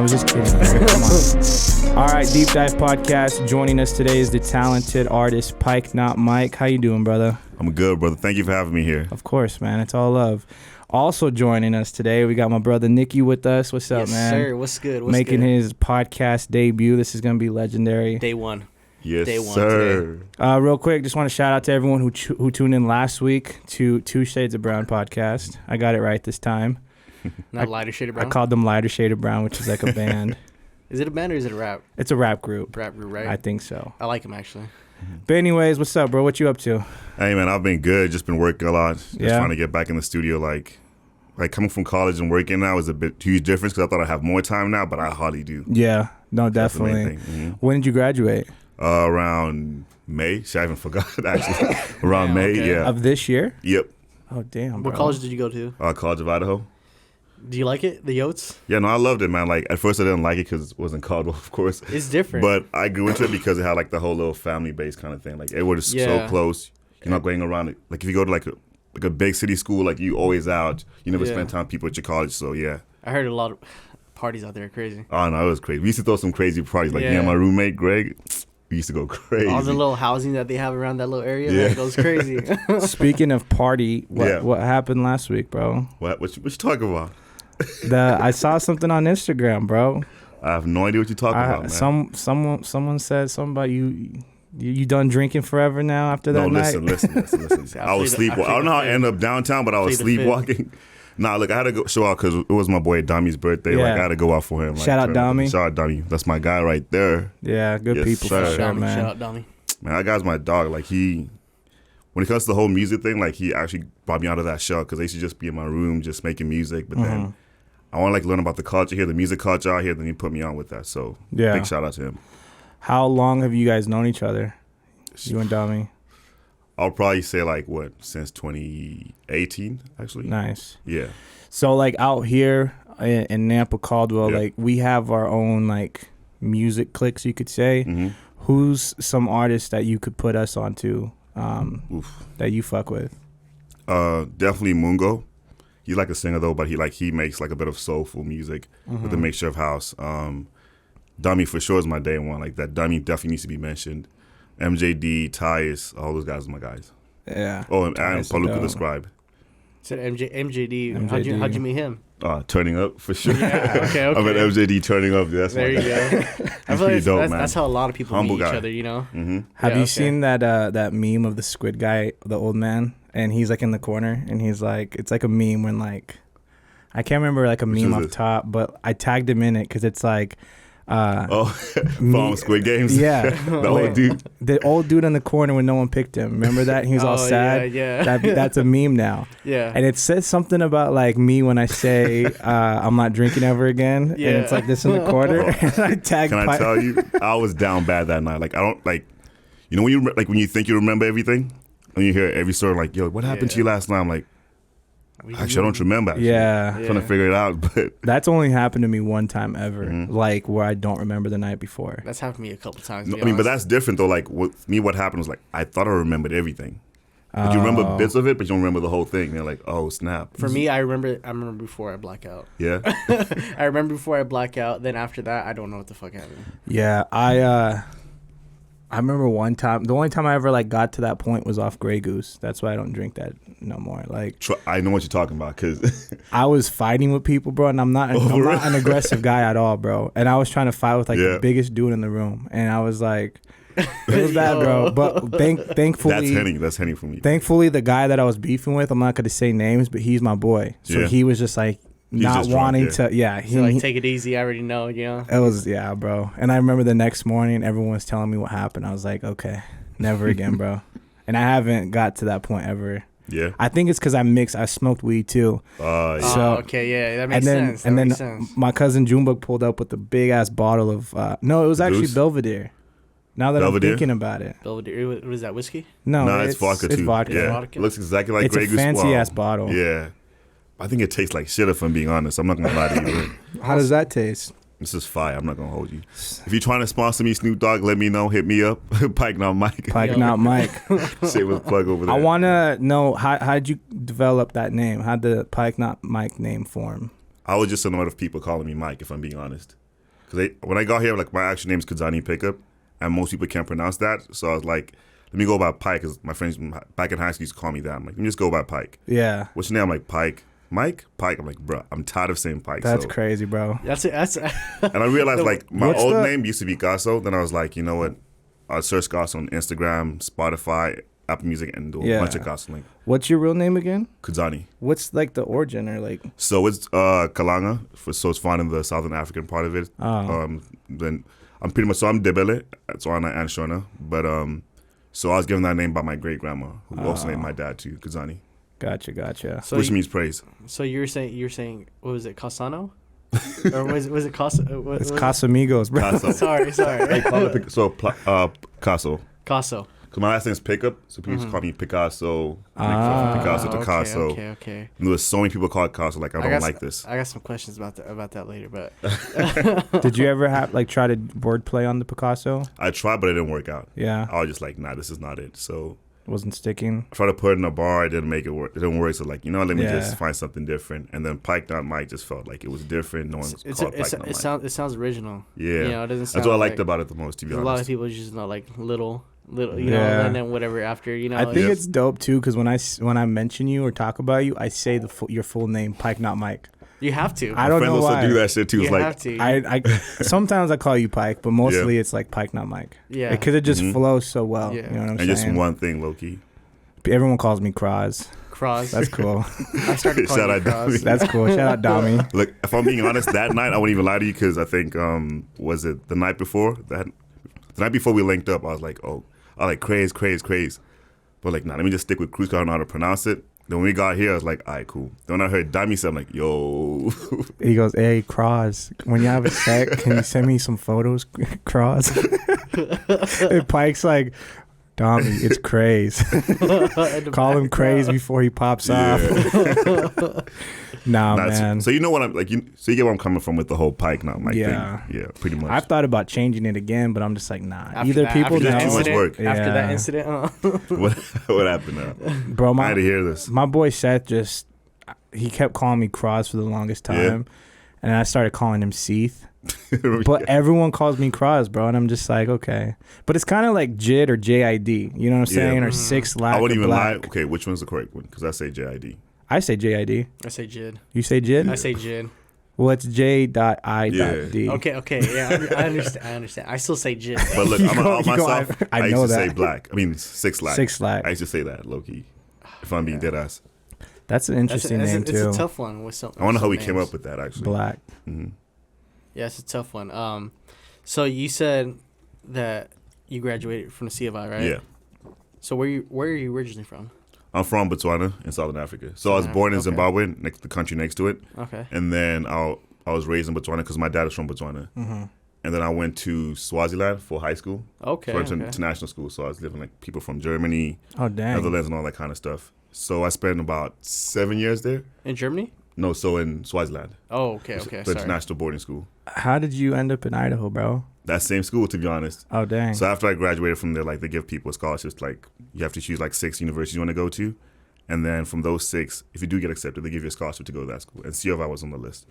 was just kidding. Come on. All right, Deep Dive Podcast. Joining us today is the talented artist PikeNotMike. How you doing, brother? I'm good, brother. Thank you for having me here. Of course, man. It's all love. Also joining us today, we got my brother Nicky with us. What's up, man? Yes, sir. What's good? Making his podcast debut. This is going to be legendary. Day one. Yes, Day one sir. today. Real quick, just want to shout out to everyone who tuned in last week to Two Shades of Brown podcast. I got it right this time. Not Lighter Shade of Brown? I called them Lighter Shade of Brown, which is like a band. Is it a band or is it a rap? It's a rap group. Rap group, right? I think so. I like them, actually. But anyways, what's up, bro? What you up to? Hey, man, I've been good. Just been working a lot. Just Yeah. trying to get back in the studio. Like coming from college and working now is a bit huge difference because I thought I'd have more time now, but I hardly do. Yeah, no, That's the main definitely. thing. Mhm. When did you graduate? Around May. Shit, I haven't forgot, actually. Around Yeah, May, okay. yeah. Of this year? Yep. Oh, damn, bro. What college did you go to? College of Idaho. Do you like it? The Yotes? Yeah, no, I loved it, man. Like, at first I didn't like it because it wasn't Caldwell, of course. It's different. But I grew into it because it had, like, the whole little family-based kind of thing. Like, everyone is so Yeah. close. You're not going around it. Like, if you go to, like a big city school, like, you always out. You never Yeah. spend time with people at your college, so, yeah. I heard a lot of parties out there are crazy. Oh, no, it was crazy. We used to throw some crazy parties. Like, me Yeah. and my roommate, Greg, we used to go crazy. All the little housing that they have around that little area, Yeah. man, it goes crazy. Speaking of party, Yeah. what happened last week, bro? What you talking about? I saw something on Instagram, bro. I have no idea what you're talking about, man. Someone said something about you done drinking forever now after that No, night? listen. I I was sleepwalking. I don't know how I ended up downtown, but I was Plead the fifth. sleepwalking. Nah, look, I had to go show out because it was my boy Dami's birthday. Yeah. Like, I had to go out for him. Like, Shout out Dami. Shout out Dami. That's my guy right there. Yeah, good Yes, people sir. for sure, Shout man. out, Donnie. Man, that guy's my dog. Like, when it comes to the whole music thing, like, he actually brought me out of that shell because I used to just be in my room just making music. But then I want to, like, learn about the culture here, the music culture out here. Then he put me on with that. So, Yeah. big shout out to him. How long have you guys known each other? You and Dami? I'll probably say, like, since 2018, actually. Nice. Yeah. So, like, out here in Nampa, Caldwell, Yeah. like, we have our own, like, music cliques, you could say. Mm-hmm. Who's some artists that you could put us onto Oof. that you fuck with? Definitely Mungo. He's like a singer though, but he makes like a bit of soulful music with a mixture of house. Dummy for sure is my day one. Like that Dummy definitely needs to be mentioned. MJD, Tyus, all those guys are my guys. Yeah. Oh, and Tyus is Paluca dope. the Scribe. Said MJD. MJD. How'd you meet him? Turning up for sure. Yeah, okay. I met MJD turning up. That's There my you guy. go. I feel pretty like dope, that's, man. that's how a lot of people Humble meet each guy. other, you know? Mm-hmm. Have Yeah, you okay. seen that meme of the squid guy, the old man, and he's like in the corner, and he's like, it's like a meme when like, I can't remember like a Which meme is off it? top, but I tagged him in it because it's like, From Squid Games. Yeah. The old dude. the old dude in the corner when no one picked him. Remember that? He was all Oh, sad. Yeah. That's a meme now. Yeah. And it says something about like me when I say I'm not drinking ever again, and it's Yeah. like this in the corner. And I tag. Can I Pi- tell you? I was down bad that night. Like I don't like, you know when you think you remember everything, and you hear every story like, yo, what happened to you last night? I'm like, actually, I don't remember. Actually. Yeah. I'm trying to figure it out, but That's only happened to me one time ever, Mhm. like where I don't remember the night before. That's happened to me a couple times. no, I mean, but that's different though. Like with me, what happened was like I thought I remembered everything. Like you remember Oh. bits of it, but you don't remember the whole thing. You're like, oh snap. For me, I remember before I black out. Yeah. I remember before I black out. Then after that, I don't know what the fuck happened. Yeah, I remember one time. The only time I ever like got to that point was off Grey Goose. That's why I don't drink that no more. Like I know what you're talking about because I was fighting with people, bro, and I'm not really? an aggressive guy at all, bro. And I was trying to fight with like Yeah. the biggest dude in the room, and I was like, it was bad, bro. But thankfully, that's Henny for me. thankfully, the guy that I was beefing with, I'm not gonna say names, but he's my boy. So Yeah. he was just like not just drunk, wanting yeah. to. Yeah, So like, take it easy. I already know, you know. It was, yeah, bro. And I remember the next morning, everyone was telling me what happened. I was like, okay, never again, bro. And I haven't got to that point ever. Yeah. I think it's because I smoked weed too. Yeah. So- Oh, okay, yeah, that makes and then, sense. That and makes then sense. my cousin Junebug pulled up with a big ass bottle of, no, it was actually Goose? Belvedere. Now that Belvedere? I'm thinking about it. Belvedere, what is that, whiskey? No, No, it's vodka It's too. vodka. Yeah. Vodka. It looks exactly like It's Grey a Goose. fancy Wow. ass bottle. Yeah. I think it tastes like shit if I'm being honest. I'm not going to lie to you. How does that taste? This is fire. I'm not going to hold you. If you're trying to sponsor me, Snoop Dogg, let me know. Hit me up. PikeNotMike. Pike, not Mike. Shameless plug over there. I want to know, how did you develop that name? How did the Pike, not Mike name form? I was just annoyed of people calling me Mike, if I'm being honest. because when I got here, like my actual name is Kazani Pickup, and most people can't pronounce that. So I was like, let me go by Pike, because my friends back in high school used to call me that. I'm like, let me just go by Pike. Yeah. What's your name? I'm like, Pike. Mike? Pike. I'm like, bro, I'm tired of saying Pike. That's so. crazy, bro. That's it. That's. And I realized like my What's old the- name used to be Gasso. Then I was like, you know what? I'll search Gasso on Instagram, Spotify, Apple Music, and do a bunch of Gasso. Like What's your real name again? Kazani. What's like the origin or like? So it's Kalanga. So it's found in the Southern African part of it. Oh. Then I'm pretty much, so I'm Debele, Tswana and Shona. But so I was given that name by my great grandma, who also named my dad too, Kazani, Gotcha. So which means praise. So you're saying what was it, Casano? Or was it Casa? It's Casamigos, bro. Casso. Sorry. Casso. Casso. Because my last name is Pickup, so people used to call me Picasso. Ah. Picasso to Casso. Okay. And there was so many people called Casso, like, I don't like this. I got some questions about that later, but Did you ever have like try to wordplay on the Picasso? I tried, but it didn't work out. Yeah, I was just like, nah, this is not it. So it wasn't sticking. I tried to put it in a bar, it didn't make it work. It didn't work, so like, let me Yeah. just find something different. And then PikeNotMike just felt like it was different. No one's called PikeNotMike. it sounds original. Yeah. You know, it doesn't sound That's what I liked like, about it the most, to be a lot of honest. people just know like little, you Yeah. know, and then whatever after, you know. I think Yeah. it's dope too because when I mention you or talk about you, I say your full name, PikeNotMike. you have to. I don't Friends know also why. do that shit too. You It's like, have to. I sometimes I call you Pike, but mostly it's like PikeNotMike. Yeah. Because it just Mhm. flows so well. Yeah. You know what I'm and saying? just one thing, low key. Everyone calls me Cross. Cross. That's cool. I started calling Shout you out Cross. Dami. That's cool. Shout out Dami. Look, if I'm being honest, that night I wouldn't even lie to you because I think was it the night before the night before we linked up, I was like, craze. But like, nah, let me just stick with Cruz. 'Cause I don't know how to pronounce it. Then when we got here, I was like, all right, cool. Then when I heard Dami say, I'm like, yo. He goes, "Hey, Cross, when you have a sec, can you send me some photos, Cross?" And Pike's like, "Dami, it's Craze. Call him Craze before he pops off." Nah, man. So you know what I'm like. So you get where I'm coming from with the whole PikeNotMike Yeah. thing. Yeah, pretty much. I've thought about changing it again, but I'm just like, nah. After Either that- people after know. that Too much incident- work. After that Yeah. incident, what happened now? Bro, I had to hear this. my boy Seth he kept calling me Cross for the longest time. Yeah. And I started calling him Seath. But everyone calls me Cross, bro. And I'm just like, okay. But it's kind of like JID or JID. You know what I'm Yeah. saying? Or Mhm. 6 lack I wouldn't or even lie. black. Okay, which one's the correct one? Because I say JID. I say JID. I say Jid. You say JID? I say Jid. Well, it's J.I.D. Okay, yeah, I understand. I still say Jid. But look, You I'm gonna go- out you go, myself. I I know used to say that. black. I mean 6 lack. 6 lack. I used to say that, low key. If I'm being Yeah. dead ass. That's an interesting name, it's too. a tough one with some. I wonder how some we came names. up with that actually. Black. Mm-hmm. Yeah, it's a tough one. So you said that you graduated from the C of I, right? Yeah. So where are you originally from? I'm from Botswana in Southern Africa. So I was Southern born in Africa, okay. Zimbabwe, the country next to it. Okay. And then I was raised in Botswana because my dad is from Botswana. Mm-hmm. And then I went to Swaziland for high school. Okay. For okay. international school. So I was living like people from Germany, Oh, dang. Netherlands, and all that kind of stuff. So I spent about 7 years there. In Germany? No, so in Swaziland. Oh, okay. The Sorry. international boarding school. How did you end up in Idaho, bro? That same school, to be honest. Oh, dang. So after I graduated from there, like they give people scholarships. Like you have to choose like 6 universities you want to go to, and then from those 6, if you do get accepted, they give you a scholarship to go to that school. And C of I was on the list.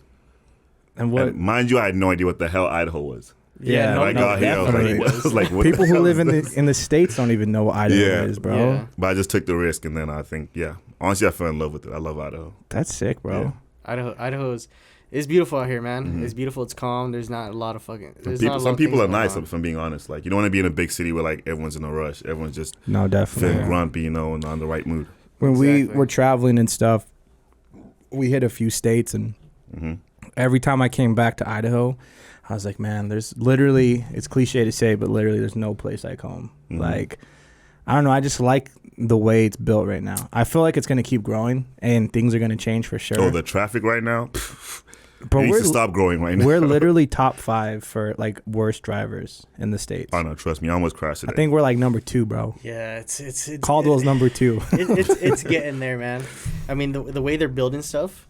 And what? And mind you, I had no idea what the hell Idaho was. Yeah, When I got here, I was definitely. like, I was like, what People the who hell live is in this? the States don't even know what Idaho Yeah. is, bro. Yeah. But I just took the risk, and then I think, honestly, I fell in love with it. I love Idaho. That's sick, bro. Yeah. Idaho's it's beautiful out here, man. Mhm. It's beautiful. It's calm. There's not a lot of fucking. Some There's people, not a lot some of people things are going nice, on. if I'm being honest. Like, you don't want to be in a big city where, like, everyone's in a rush. Everyone's just No, definitely. feeling Yeah. grumpy, and on the right mood. When we Exactly. were traveling and stuff, we hit a few states, and Hmm. every time I came back to Idaho, I was like, man, there's literally, it's cliche to say, but literally there's no place like home. Mhm. Like, I don't know. I just like the way it's built right now. I feel like it's going to keep growing and things are going to change for sure. Oh, the traffic right now? But It needs we're, to stop growing right now. we're literally top 5 for like worst drivers in the States. I know, trust me. I almost crashed I today. think we're like number 2, bro. Yeah, it's Caldwell's number 2. it's getting there, man. I mean, the way they're building stuff,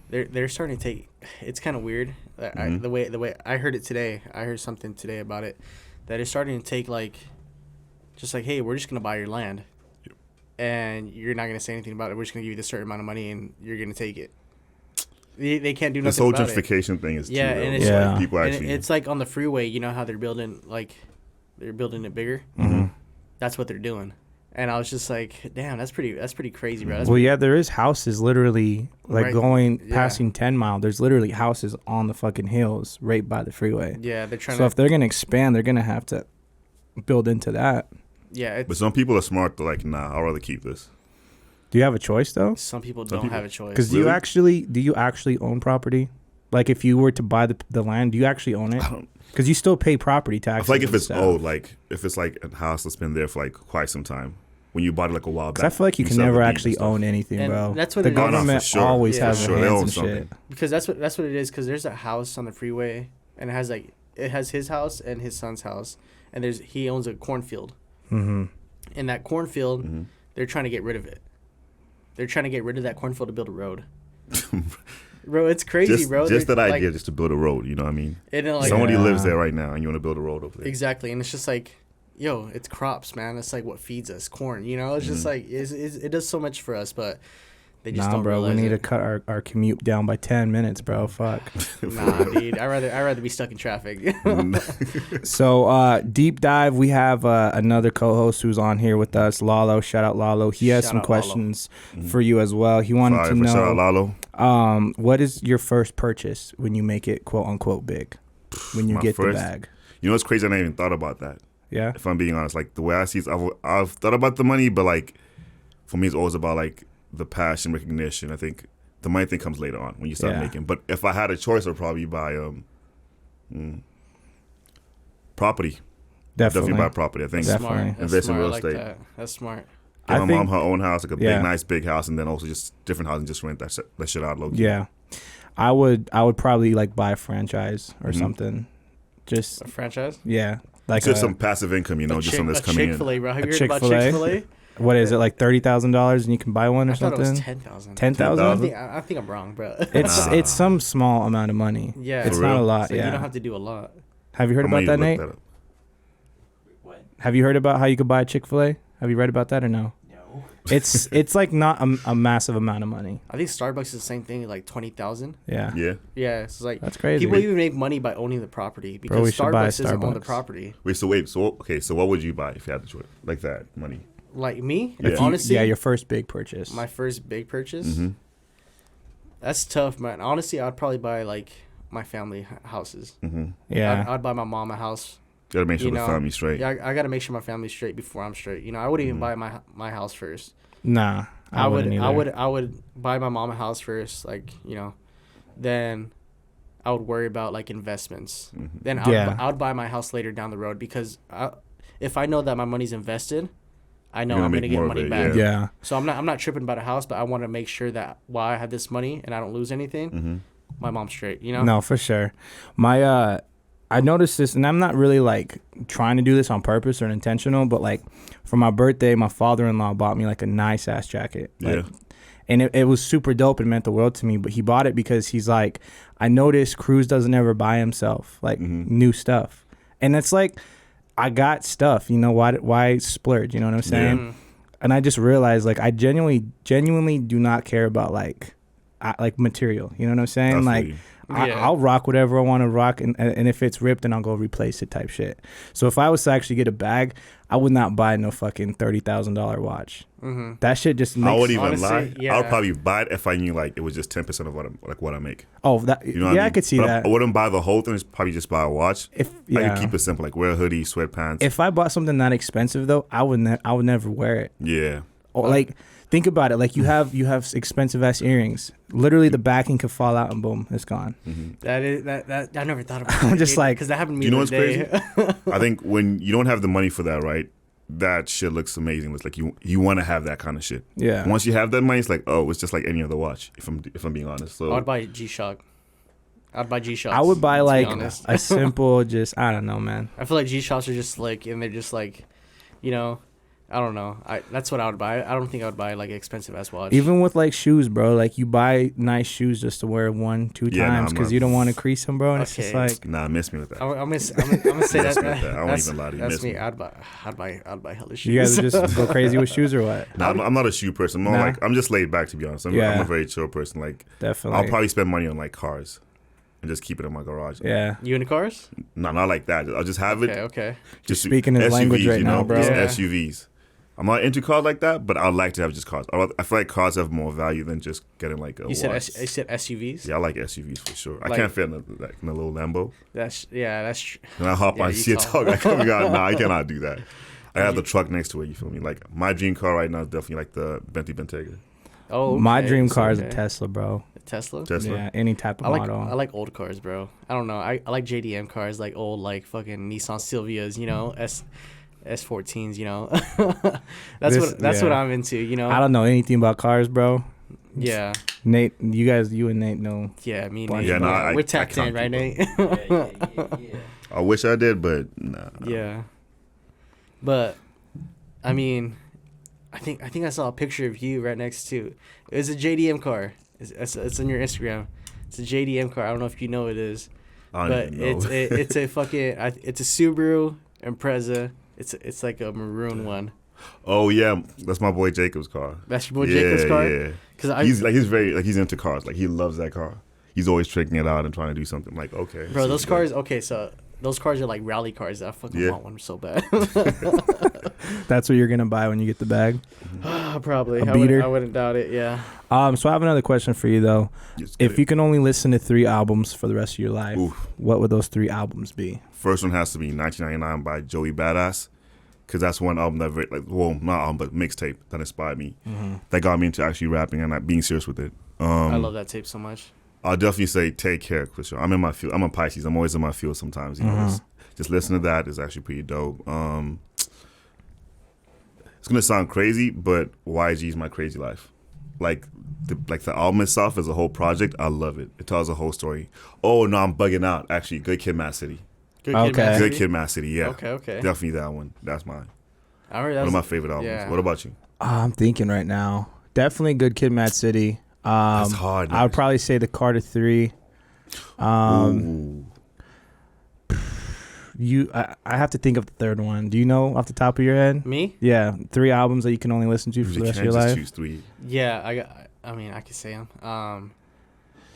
they're starting to take. It's kind of weird. Mhm. The way I heard it today. I heard something today about it that it's starting to take like, just like, hey, we're just gonna buy your land, and you're not gonna say anything about it. We're just gonna give you this certain amount of money, and you're gonna take it. They can't do this nothing whole about it. gentrification thing is Yeah, too real. and it's Yeah. Like, people And actually. it's like on the freeway. You know how they're building it bigger. Mhm. That's what they're doing. And I was just like, damn, that's pretty crazy, bro. That's Well, yeah, there is houses literally like Right, going yeah. passing 10 Mile. There's literally houses on the fucking hills right by the freeway. yeah, they're trying So to. if they're gonna expand, they're gonna have to build into that. Yeah, but it's, some people are smart. They're like, nah, I'd rather keep this. Do you have a choice though? some people Some don't people- have a choice. Because Really? do you actually own property? Like if you were to buy the land, do you actually own it? I don't. Because you still pay property I taxes. feel like if and it's stuff. old, like if it's like a house that's been there for like quite some time, when you bought it like a while back. 'Cause I feel like you can still have never the deed actually and stuff. own anything, And bro. that's what the it is. Oh, no, for government sure. always Yeah, has for their sure. They hands own and something. shit. Because that's what it is. Because there's a house on the freeway, and it has his house and his son's house, and he owns a cornfield. Mm-hmm. In that cornfield, Mm-hmm. they're trying to get rid of it. They're trying to get rid of that cornfield to build a road. Bro, it's crazy, just, bro. Just They're, that like, idea, just to build a road. You know what I mean? and then, like, Somebody Yeah. lives there right now, and you want to build a road over there. exactly, and it's just like, yo, it's crops, man. It's like what feeds us, corn. You know, it's just like it does so much for us, but they just Nah, don't bro, we realize need to it. cut our commute down by 10 minutes, bro. Fuck. Nah, dude, I rather be stuck in traffic. So, deep dive, we have another co-host who's on here with us, Lalo. Shout out Lalo. He has Shout some out Lalo. questions for you as well. He wanted Fire to for shout out know, Lalo. what is your first purchase when you make it quote unquote big? When you My get the first? bag? You know what's crazy? I never even thought about that. Yeah. If I'm being honest, like the way I see it, I've thought about the money, but like for me, it's always about like the passion, recognition. I think the money thing comes later on when you start Yeah. making. But if I had a choice, I'd probably buy property. Definitely. Definitely buy property. I think That's Definitely. smart. That's Invest in smart. real I like estate. that. That's smart. get I my think- mom her own house, like a yeah. big, nice, big house, and then also just different house and just rent that shit out low key. Yeah. I would probably like buy a franchise or Mhm. something. Just A franchise? yeah. Like Just a- some passive income, you know, just something that's coming Chick-fil-A, in. bro. Have A you heard about Chick-fil-A? Chick-fil-A? what is it, like $30,000 and you can buy one or I thought it something? was 10,000. 10,000? I think I'm wrong, bro. It's Nah. it's some small amount of money. Yeah. It's For not real? a lot. So Yeah. you don't have to do a lot. Have you heard I'm about that, gonna Nate? look up. Have you heard about how you could buy a Chick-fil-A? Have you read about that or no? No. It's like not a massive amount of money. I think Starbucks is the same thing, like 20,000. Yeah. Yeah. Yeah, it's like That's crazy. people even make money by owning the property because we should buy Starbucks doesn't own the Starbucks. property. Wait. So what would you buy if you had the choice like that money? Like me, Yeah. If you- honestly, yeah, your first big purchase. my first big purchase. Mm-hmm. That's tough, man. Honestly, I'd probably buy like my family houses. Mm-hmm. yeah. I'd buy my mom a house. Gotta make sure You the know, family's straight. Yeah, I gotta make sure my family's straight before I'm straight. You know, I wouldn't even Mhm. buy my house first. Nah. I would wouldn't either. I would buy my mom a house first, like, you know, then I would worry about like investments. Mhm. Then Yeah. I would buy my house later down the road because if I know that my money's invested, I know You're gonna I'm make gonna get more of money it, back. Yeah. So I'm not tripping about a house, but I want to make sure that while I have this money and I don't lose anything, Mm-hmm. my mom's straight. You know? No, for sure. My I noticed this, and I'm not really like trying to do this on purpose or intentional, but like for my birthday, my father-in-law bought me like a nice ass jacket. Like, Yeah. and it was super dope and meant the world to me. But he bought it because he's like, I noticed Cruz doesn't ever buy himself like Mhm. new stuff, and it's like, I got stuff. You know why splurge? You know what I'm saying? Mm. And I just realized like I genuinely do not care about like material. You know what I'm saying? Like. Yeah. I'll rock whatever I want to rock, and if it's ripped, then I'll go replace it type shit. So if I was to actually get a bag, I would not buy no fucking $30,000 watch. Mm-hmm. That shit just makes. I would even Honestly, lie. yeah. I would probably buy it if I knew like it was just 10% of what I make. Oh, that You know yeah, what I I mean? could see But that. I wouldn't buy the whole thing. Just probably just buy a watch. If I yeah, could keep it simple, like wear a hoodie, sweatpants. if I bought something that expensive though, I would never wear it. Yeah. Or like think about it, like you have expensive ass earrings. Literally, the backing could fall out and boom, it's gone. Mm-hmm. That is that I never thought about. I'm that, just dude, like- because that happened to me. Do you know the what's other day. I think when you don't have the money for that, right? That shit looks amazing. It's like you want to have that kind of shit. Yeah. Once you have that money, it's like, oh, it's just like any other watch. If I'm being honest, so I'd buy G-Shock. I'd buy G-Shocks. I would buy to be like honest. a simple, just I don't know, man. I feel like G-Shocks are just slick and they're just like, you know, I don't know. That's what I would buy. I don't think I would buy like an expensive ass watch. Even with like shoes, bro. Like you buy nice shoes just to wear 1-2 Yeah, times because you don't want to crease them, bro. And it's just like Nah, miss me with that. I'm gonna say that. I won't even lie to you. That's Miss me. me. I'd buy hella shoes. you guys just go crazy with shoes or what? Nah, I'm not a shoe person. More Nah. like I'm just laid back, to be honest. I'm a very chill person. Like Definitely. I'll probably spend money on like cars and just keep it in my garage. Yeah. You into cars? No, not like that. I'll just have it. Okay. Just speaking his language right now, bro. Just Yeah. SUVs. I'm not into cars like that, but I'd like to have just cars. I feel like cars have more value than just getting like a You said watch. you said SUVs. Yeah, I like SUVs for sure. I Like- can't fit in a little Lambo. That's true. And I hop Yeah, on, you see a tall. truck. Like, oh my God, nah, I cannot do that. I have the truck next to it, you feel me? Like, my dream car right now is definitely like the Bentley Bentayga. Oh, okay. My dream car is a Okay. Tesla, bro. Tesla. Tesla. Yeah, any type of I model. like old cars, bro. I don't know. I like JDM cars, like old, like fucking Nissan Silvias, you know, S14s, you know. That's what I'm into, you know. I don't know anything about cars, bro. Yeah, Nate, you and Nate know. yeah, me and Yeah, Nate. no, I We're tapped can't in, right, keep Nate? Yeah. I wish I did, but nah. Yeah, but I mean, I think I saw a picture of you right next to. It was a JDM car. It's on your Instagram. It's a JDM car. I don't know if you know what it is, I but don't even know. it's a fucking it's a Subaru Impreza. It's like a maroon one. Oh yeah, that's my boy Jacob's car. That's your boy Jacob's car. Yeah, Cause he's into cars. Like he loves that car. He's always checking it out and trying to do something. Like okay, bro, so those good. cars. Okay, so those cars are like rally cars. I fucking Yeah. want one so bad. That's what you're gonna buy when you get the bag. Probably. A beater? I wouldn't doubt it. Yeah. So I have another question for you though. Just get If it. you can only listen to 3 albums for the rest of your life, Oof. what would those 3 albums be? First one has to be 1999 by Joey Badass, because that's one album that not album but mixtape that inspired me. That got me into actually rapping and like being serious with it. I love that tape so much. I'll definitely say Take Care for sure. I'm in my field. I'm a Pisces. I'm always in my field sometimes. You know, just listen to that is actually pretty dope. It's gonna sound crazy, but YG is my crazy life. Like the album itself as a whole project, I love it. It tells a whole story. Oh no, I'm bugging out. Actually, Good Kid, Mad City. Good Okay. Kid, Mad Good City? Kid, Mad City. Yeah, Okay. definitely that one. That's mine. I heard One of my favorite albums. yeah. What about you? I'm thinking right now. Definitely Good Kid, Mad City. That's hard. I would probably say the Carter 3. Ooh. I have to think of the third one. Do you know off the top of your head? Me? Yeah, 3 albums that you can only listen to for You the rest of can't your just life. choose 3. Yeah, I mean, I could say them.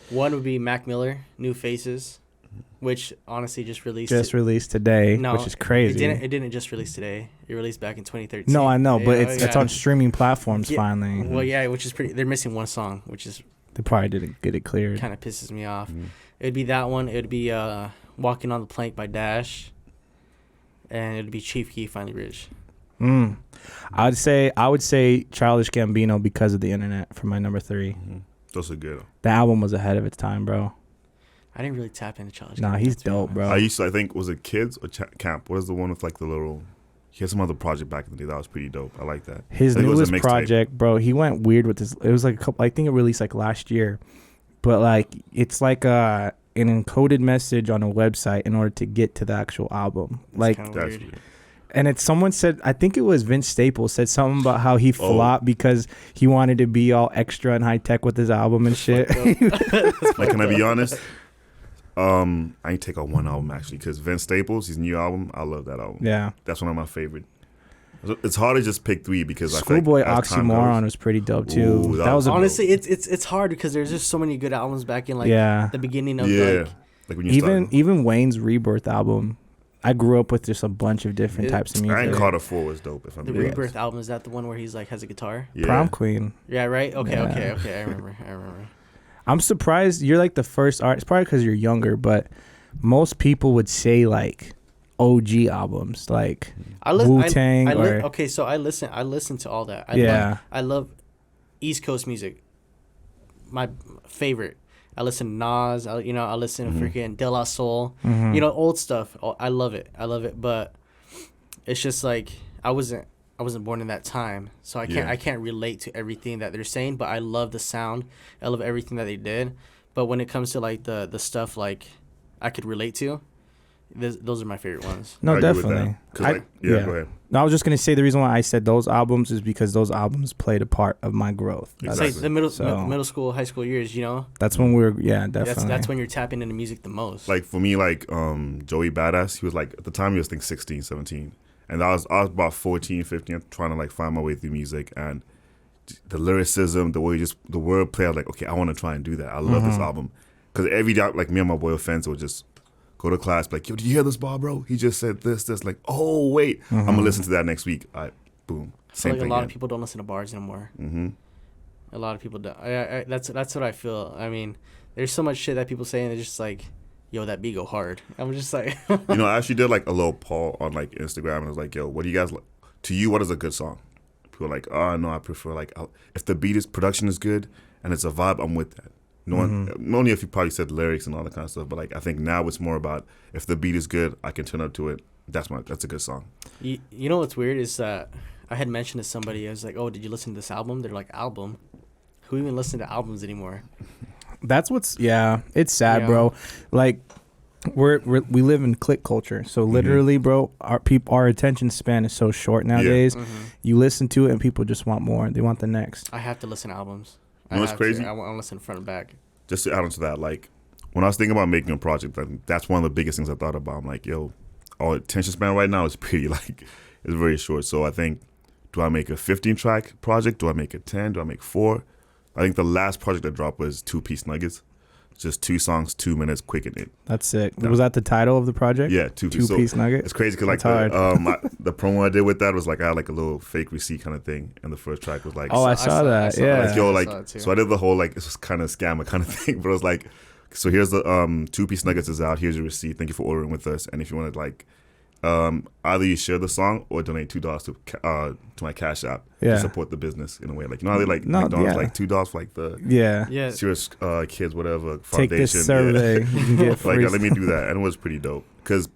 One would be Mac Miller, New Faces, which honestly just released. Just released today, No, which is crazy. It didn't just release today. It released back in 2013. No, I know, but Yeah, it's on streaming platforms Yeah. finally. Well, yeah, which is pretty. They're missing one song, which is They probably didn't get it cleared. kind of pisses me off. Mhm. It'd be that one. It'd be Walking on the Plank by Dash, and it'd be Chief Keef, Finally Rich. I would say Childish Gambino because of the internet for my number 3. Those are good. The album was ahead of its time, bro. I didn't really tap into Childish. Nah, Gambino, he's to be dope, bro. honest. I used to, I think, was it Kids or Camp? What is the one with like the little? He had some other project back in the day that was pretty dope. I like that. His I think it was a newest mixtape. project, bro, he went weird with this. It was like a couple, I think it released like last year. But like it's like an encoded message on a website in order to get to the actual album. It's Like kinda That's weird. weird. and it's someone said, I think it was Vince Staples said something about how he Oh. flopped because he wanted to be all extra and high tech with his album and shit. Like, can I be honest? I ain't take out one album actually because Vince Staples, his new album, I love that album. Yeah. That's one of my favorite. It's hard to just pick 3 because Schoolboy I feel like as time Oxymoron goes- was pretty dope too. Ooh, that was a, Honestly, it's hard because there's just so many good albums back in like yeah. the beginning of yeah, like like when you Even Wayne's Rebirth album. I grew up with just a bunch of different types of I ain't music. Carter 4 was dope. If I'm the being honest. Rebirth album. Is that the one where he's like has a guitar? Yeah. Prom Queen. Yeah, right. Okay, Yeah. okay. I remember. I'm surprised you're like the first artist, probably because you're younger, but most people would say like OG albums, like Wu-Tang or okay, so I listen to all that. Yeah. I love East Coast music. My favorite. I listen to Nas. I listen to freaking De La Soul. Mhm. You know, old stuff. I love it. But it's just like I wasn't born in that time, so I can't relate to everything that they're saying. But I love the sound. I love everything that they did. But when it comes to like the stuff like I could relate to, those are my favorite ones. No, I agree with definitely. that. 'Cause, like, yeah, go ahead. No, I was just gonna say the reason why I said those albums is because those albums played a part of my growth. It's Exactly. like the middle school, high school years. You know, That's when we were, definitely. that's when you're tapping into music the most. Like for me, like Joey Badass, he was like at the time he was I think 16, 17. And I was about 14, 15, trying to like find my way through music, and the lyricism, the way the wordplay. I was like, okay, I want to try and do that. I love this album because every day, like me and my boy friends would just go to class, be like, yo, did you hear this bar, bro? He just said this. Like, oh wait, I'm gonna listen to that next week. All right, boom. I feel Same like thing. a lot of people don't listen to bars anymore. Mm-hmm. A lot of people don't. That's what I feel. I mean, there's so much shit that people say, and they're just like, yo, that beat go hard. I'm just like, You know, I actually did like a little poll on like Instagram, and I was like, yo, what do you guys like? To you, what is a good song? People are like, oh no, I prefer like if the production is good and it's a vibe, I'm with that. No one, only if you probably said lyrics and all that kind of stuff, but like I think now it's more about if the beat is good, I can turn up to it. That's a good song. you know what's weird is that I had mentioned to somebody, I was like, oh, did you listen to this album? They're like, album? Who even listen to albums anymore? That's it's sad, Yeah. bro. Like we live in click culture, so literally, bro, our attention span is so short nowadays. You listen to it and people just want more. They want the next. I have to listen to albums. You know what's crazy? I want to listen front and back. Just to add on to that, like when I was thinking about making a project, that's one of the biggest things I thought about. I'm like, yo, our attention span right now is pretty like it's very short. So I think, do I make a 15-track project? Do I make a 10? Do I make 4? I think the last project I dropped was 2-piece nuggets. Just 2 songs, 2 minutes, quick and it. That's sick. Yeah. Was that the title of the project? Yeah, 2-piece. Two-piece nugget. It's crazy because like the promo I did with that was like I had like a little fake receipt kind of thing, and the first track was like, Oh, I saw that. Yeah. like yo, I like saw it too. so I did the whole like it's just kind of scammer kind of thing, but it was like, so here's the 2-piece nuggets is out. Here's your receipt. Thank you for ordering with us. And if you want to like, either you share the song or donate $2 to my Cash App to support the business in a way. Like you know how they like McDonald's like $2 for like the Yeah. serious kids whatever Take foundation. this survey. You can get free. Like let me do that, and it was pretty dope because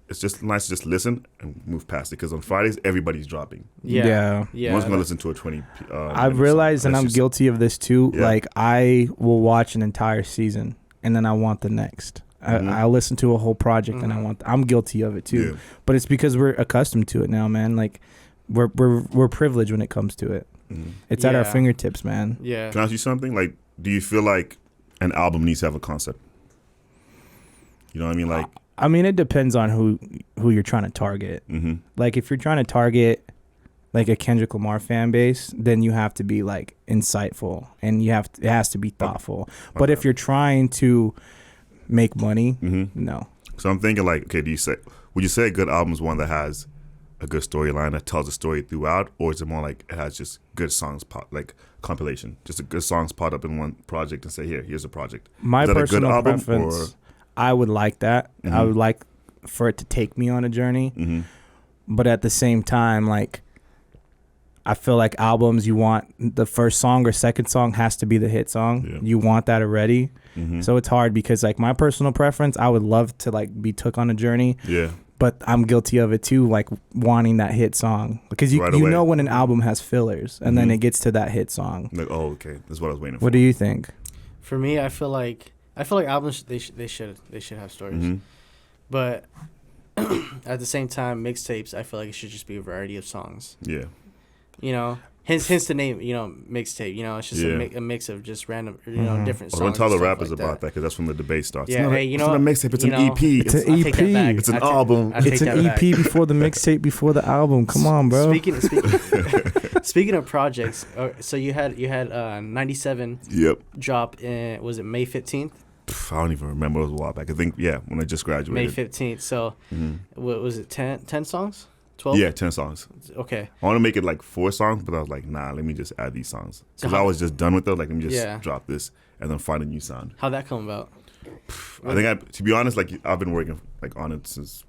it's just nice to just listen and move past it. Because on Fridays everybody's dropping. Yeah. No one's gonna listen to a 20. I've realized, and I'm guilty of this too. Yeah. Like I will watch an entire season, and then I want the next. I'll listen to a whole project, and I'm guilty of it too. Yeah. But it's because we're accustomed to it now, man. Like we're privileged when it comes to it. It's at our fingertips, man. Yeah. Can I ask you something? Like, do you feel like an album needs to have a concept? You know what I mean? Like, I mean, it depends on who you're trying to target. Like, if you're trying to target like a Kendrick Lamar fan base, then you have to be like insightful, and it has to be thoughtful. But if you're trying to make money, no. So I'm thinking like, okay, would you say a good album is one that has a good storyline that tells a story throughout, or is it more like it has just good songs, like compilation, just a good songs pot up in one project and say, here's a project? My Is that a good personal album, preference, I would like that. I would like for it to take me on a journey, but at the same time, like I feel like albums, you want the first song or second song has to be the hit song. Yeah. You want that already. So it's hard because like my personal preference, I would love to like be took on a journey. Yeah. But I'm guilty of it too, like wanting that hit song because you know when an album has fillers and then it gets to that hit song. Like, oh, okay, this is what I was waiting for. What do you think? For me, I feel like albums they should have stories, but at the same time, mixtapes I feel like it should just be a variety of songs. Yeah. You know, hence the name. You know, mixtape. You know, it's just a mix of just random, different songs. Don't tell the rappers like about that because that's when the debate starts. Yeah, it's not a mixtape. It's an EP. It's an EP. It's an album. It's an EP before the mixtape, before the album. Come on, bro. Speaking of projects, so you had 97. Yep. Drop in, was it May 15th? I don't even remember. It was a while back. I think when I just graduated. May 15th. So what was it? 10 songs? 12? Yeah, 10 songs. Okay. I want to make it like 4 songs, but I was like, nah, let me just add these songs. Because I was just done with it. Like, let me just drop this and then find a new sound. How'd that come about? I think, to be honest, like I've been working like on it since,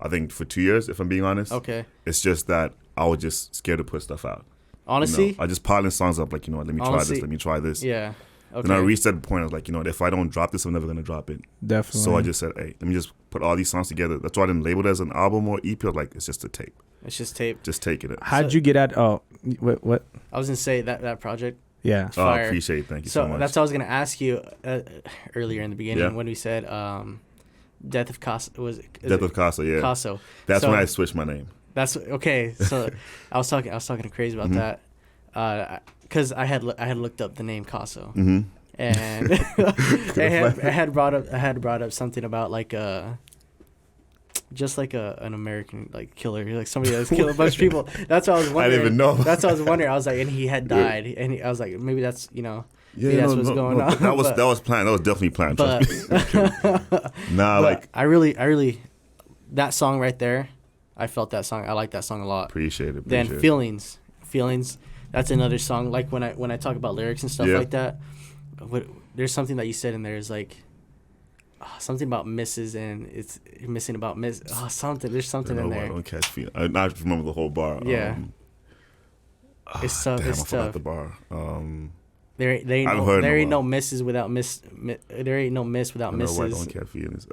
I think for 2 years, if I'm being honest. Okay. It's just that I was just scared to put stuff out. Honestly? You know, I just piling songs up like, let me try this, let me try this. Yeah. Okay. Then I reached that point, I was like, if I don't drop this, I'm never going to drop it. Definitely. So I just said, hey, let me just put all these songs together. That's why I didn't label it as an album or EP. Like, it's just a tape. It's just tape. Just taking it. How'd you get at, what? I was going to say that project. Yeah. Oh, I appreciate it. Thank you so much. That's what I was going to ask you earlier in the beginning when we said Death of Casa Death of Casa, yeah. Caso. That's So- when I switched my name. That's okay. So I was talking to Crazy about that, because I had looked up the name Caso, Mm-hmm. and I had brought up something about like just like an American like killer, like somebody that's killed a bunch of people. That's what I was wondering. I didn't even know. That's what I was wondering. I was like, and he had died, and I was like, maybe that's maybe that's what's going on. That was planned. That was definitely planned. But, Nah, but like I really that song right there. I felt that song. I like that song a lot. appreciate it. Then feelings. That's another song. Like when I talk about lyrics and stuff like that. There's something that you said in there is like something about misses and it's missing about miss. Something. There's something in there. I don't catch feelings. I not remember the whole bar. Yeah. It's tough. Damn, It's I forgot tough. the bar. There ain't no misses without miss. There ain't no miss without misses. I don't catch feelings.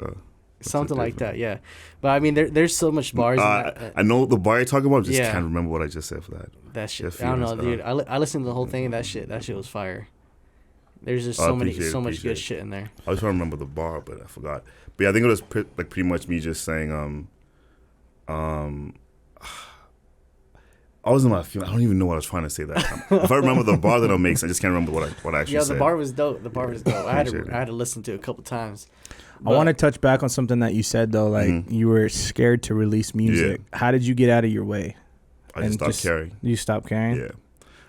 Something like that, yeah. But I mean, there's so much bars. In that, I know the bar you're talking about. Just can't remember what I just said for that. That shit. Yeah, I don't know, feelings, dude. I listened to the whole thing. And that shit was fire. There's just so much good shit in there. I was trying to remember the bar, but I forgot. But yeah, I think it was pretty much me just saying, I was in my feeling. I don't even know what I was trying to say that time. If I remember the bar that it makes, I just can't remember what I actually said. Yeah, the bar was dope. I had to listen to it a couple times. I want to touch back on something that you said though. Like you were scared to release music. Yeah. How did you get out of your way? I just stopped caring. You stopped caring? Yeah.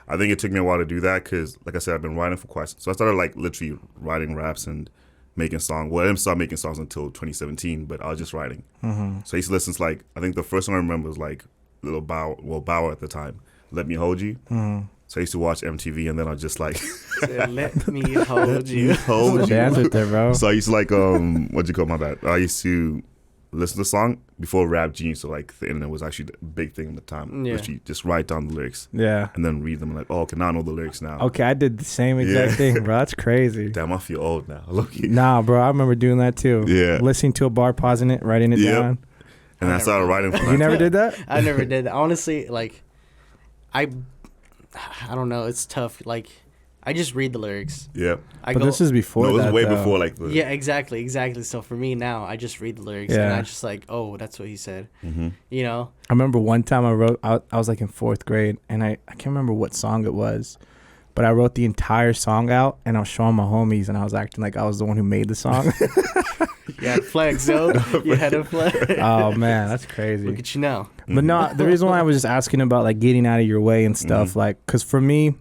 I think it took me a while to do that because, like I said, I've been writing for quite. So I started like literally writing raps and making songs. Well, I didn't start making songs until 2017, but I was just writing. Mm-hmm. So I used to listen to like, I think the first song I remember was like Little Bauer at the time, Let Me Hold You. Mm-hmm. So I used to watch MTV and then I was just like, let me hold you. Hold you. Dance with it, bro. So I used to like, what'd you call my bad? I used to listen to the song before Rap Genius, so like the internet was actually the big thing at the time. Yeah. Literally just write down the lyrics. Yeah. And then read them like, okay, now I know the lyrics now. Okay, I did the same exact thing, bro. That's crazy. Damn, I feel old now. Nah, bro, I remember doing that too. Yeah. Listening to a bar, pausing it, writing it down. And I started writing for that. You never did that? I never did that. Honestly, like, I don't know. It's tough. Like, I just read the lyrics. Yeah. But this is before that. No, it was way though. before like Yeah, exactly. So for me now, I just read the lyrics and I just like, oh, that's what he said. Mm-hmm. You know? I remember one time I was like in 4th grade and I can't remember what song it was, but I wrote the entire song out and I was showing my homies and I was acting like I was the one who made the song. You had flex, yo. You had a flex. Oh, man, that's crazy. Look at you now. But no, the reason why I was just asking about like getting out of your way and stuff, like, because for me,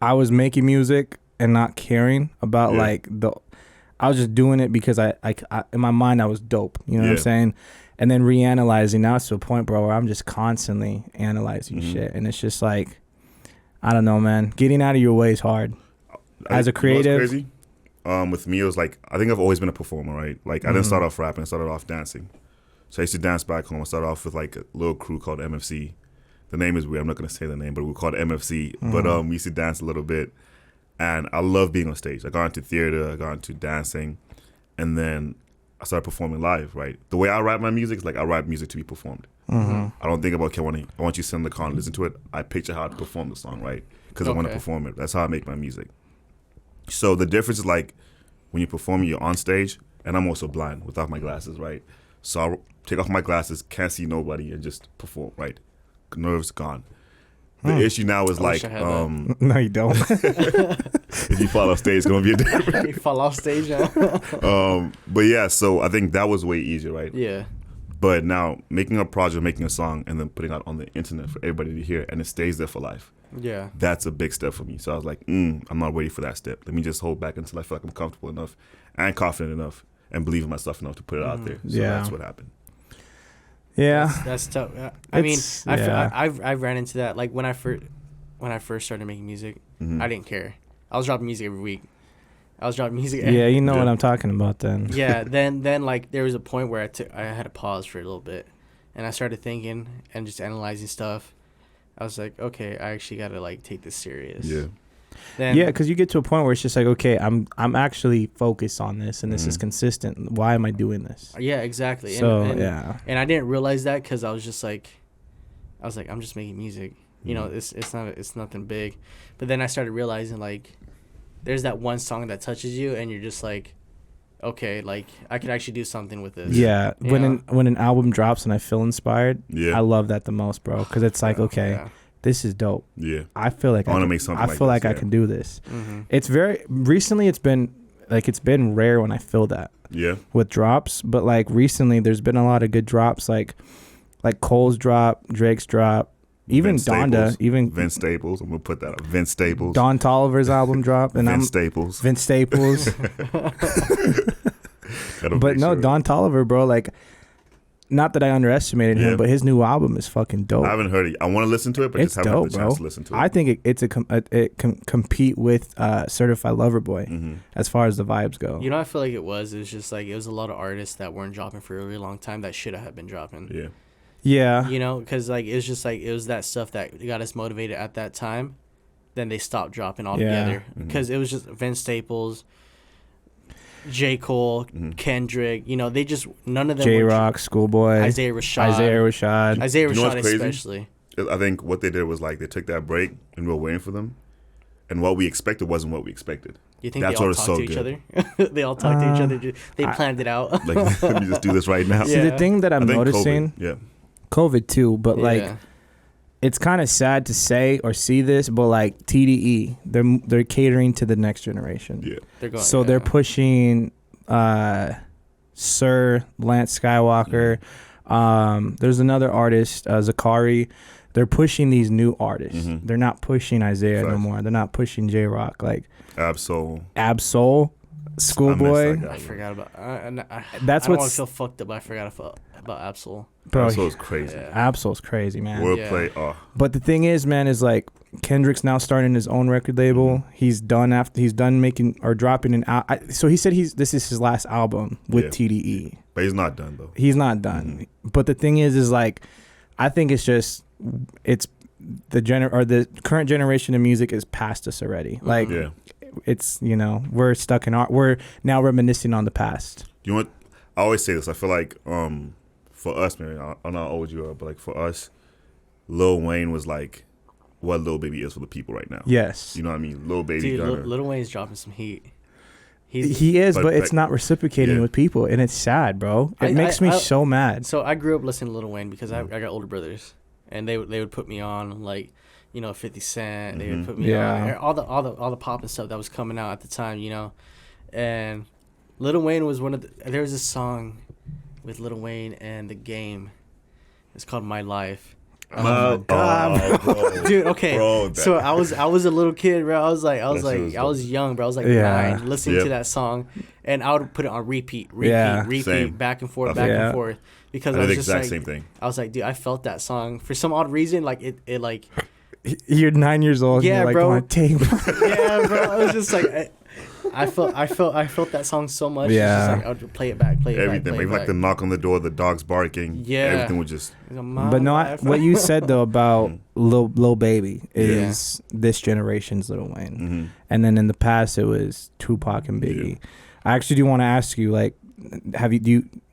I was making music and not caring about like I was just doing it because I in my mind I was dope. You know what I'm saying? And then reanalyzing, now it's to a point, bro, where I'm just constantly analyzing shit. And it's just like, I don't know, man. Getting out of your way is hard. As a creative. Crazy? With me, it was like, I think I've always been a performer, right? Like, I didn't start off rapping, I started off dancing. So I used to dance back home. I started off with like a little crew called MFC. The name is weird. I'm not going to say the name, but we called it MFC. But we used to dance a little bit. And I love being on stage. I got into theater, I got into dancing. And then I started performing live, right? The way I write my music is like I write music to be performed. I don't think about, okay, I want you to sit in the car and listen to it. I picture how to perform the song, right? Because I want to perform it. That's how I make my music. So the difference is like when you're performing, you're on stage, and I'm also blind without my glasses, right? So I'll take off my glasses, can't see nobody, and just perform, right? Nerves gone. The issue now is like, no, you don't. if you fall off stage, it's gonna be a different. You fall off stage now. But yeah, so I think that was way easier, right? Yeah. But now making a project, making a song, and then putting it on the internet for everybody to hear, and it stays there for life. Yeah. That's a big step for me. So I was like, I'm not ready for that step. Let me just hold back until I feel like I'm comfortable enough and confident enough and believe in myself enough to put it out there. So that's what happened. Yeah. That's tough. I mean, I've ran into that. Like when I first started making music, I didn't care. I was dropping music every week. Yeah, you know what I'm talking about then. Yeah, then like there was a point where I had to pause for a little bit, and I started thinking and just analyzing stuff. I was like, okay, I actually got to like take this serious. Yeah. Yeah, because you get to a point where it's just like, okay, I'm actually focused on this, and this is consistent. Why am I doing this? Yeah, exactly. So and I didn't realize that because I was like, I'm just making music. You know, it's nothing big. But then I started realizing like, there's that one song that touches you, and you're just like, okay, like I could actually do something with this. Yeah, You when know? when an album drops and I feel inspired, Yeah. I love that the most, bro, because it's like, okay, Yeah. this is dope. Yeah. I feel like I wanna can- make something I like feel this, like I yeah. can do this. Mm-hmm. It's very recently. It's been rare when I feel that Yeah. with drops, but like recently, there's been a lot of good drops, like Cole's drop, Drake's drop, even Vince Donda, Staples. even Vince Staples. I'm gonna put that up. Vince Staples. Don Tolliver's album drop, and Vince Staples. Vince Staples. Gotta But make no, sure. Don Tolliver, bro, like, not that I underestimated Yeah. him, but his new album is fucking dope. I haven't heard it. I want to listen to it, but It's just haven't dope, had the chance bro. to listen to it. I think it can compete with Certified Lover Boy Mm-hmm. as far as the vibes go. You know, I feel like it was just like it was a lot of artists that weren't dropping for a really long time that should have been dropping. Yeah. Yeah. You know, because like it's just like it was that stuff that got us motivated at that time. Then they stopped dropping altogether Mhm. because it was just Vince Staples, J. Cole, Kendrick. You know, they just none of them. J were Rock, Schoolboy, Isaiah Rashad. Isaiah Rashad. Isaiah You know Rashad what's crazy? especially. I think what they did was like they took that break and we were waiting for them, and what we expected wasn't what we expected. You think That's they all what is talked so to each good. other? They all talked to each other. They planned it out. Like, let me just do this right now. See, Yeah. the thing that I'm I think noticing, COVID, COVID too, but like, Yeah. it's kind of sad to say or see this, but like TDE, they're catering to the next generation. yeah. They're going. So they're pushing Sir Lance Skywalker. There's another artist, Zakari. They're pushing these new artists. Mhm. They're not pushing Isaiah no Facts. more. They're not pushing J Rock. Like Absol. Absol, Schoolboy. that guy. I forgot about. That's I don't want what's to feel fucked up. I forgot about Absol. bro. Absol is crazy. Yeah. Absol's crazy, man. Wordplay. Oh, But the thing is, man, is like Kendrick's now starting his own record label. He's done making or dropping an album. So he said this is his last album with Yeah. TDE. but he's not done though. He's not done. But the thing is like, I think it's the current generation of music is past us already. Like Yeah. it's, we're stuck in we're now reminiscing on the past. You know what? I always say this. I feel like for us, man, I don't know how old you are, but like for us, Lil Wayne was like what Lil Baby is for the people right now. Yes. You know what I mean? Lil Baby. Dude, Gunna. Lil Wayne's dropping some heat. He is, But- but it's but- not reciprocating yeah. with people, and it's sad, bro. It makes me so mad. So I grew up listening to Lil Wayne because I got older brothers, and they would put me on like 50 Cent. They would put me on all the pop and stuff that was coming out at the time, and Lil Wayne was there was this song with Lil Wayne and The Game. It's called My Life. Oh, bro. Dude, okay. Bro, So I was a little kid, bro. I was young, bro. I was like Yeah. 9, listening to that song, and I would put it on repeat, Same. back and forth, Yeah. and forth, because I I did was the just exact like, same thing. I was like, dude, I felt that song for some odd reason, like it like, You're 9 years old. Yeah, and you're like, bro. "Wanna take my-" yeah, bro. I was just like, I felt that song so much. Yeah. It's just like I would play it back, Everything. play it Even like back. the knock on the door, the dogs barking. Yeah. Everything would just. But no, what you said though about Lil Baby is this generation's Lil Wayne, Mm-hmm. and then in the past it was Tupac and Biggie. Yeah. I actually do want to ask you, like,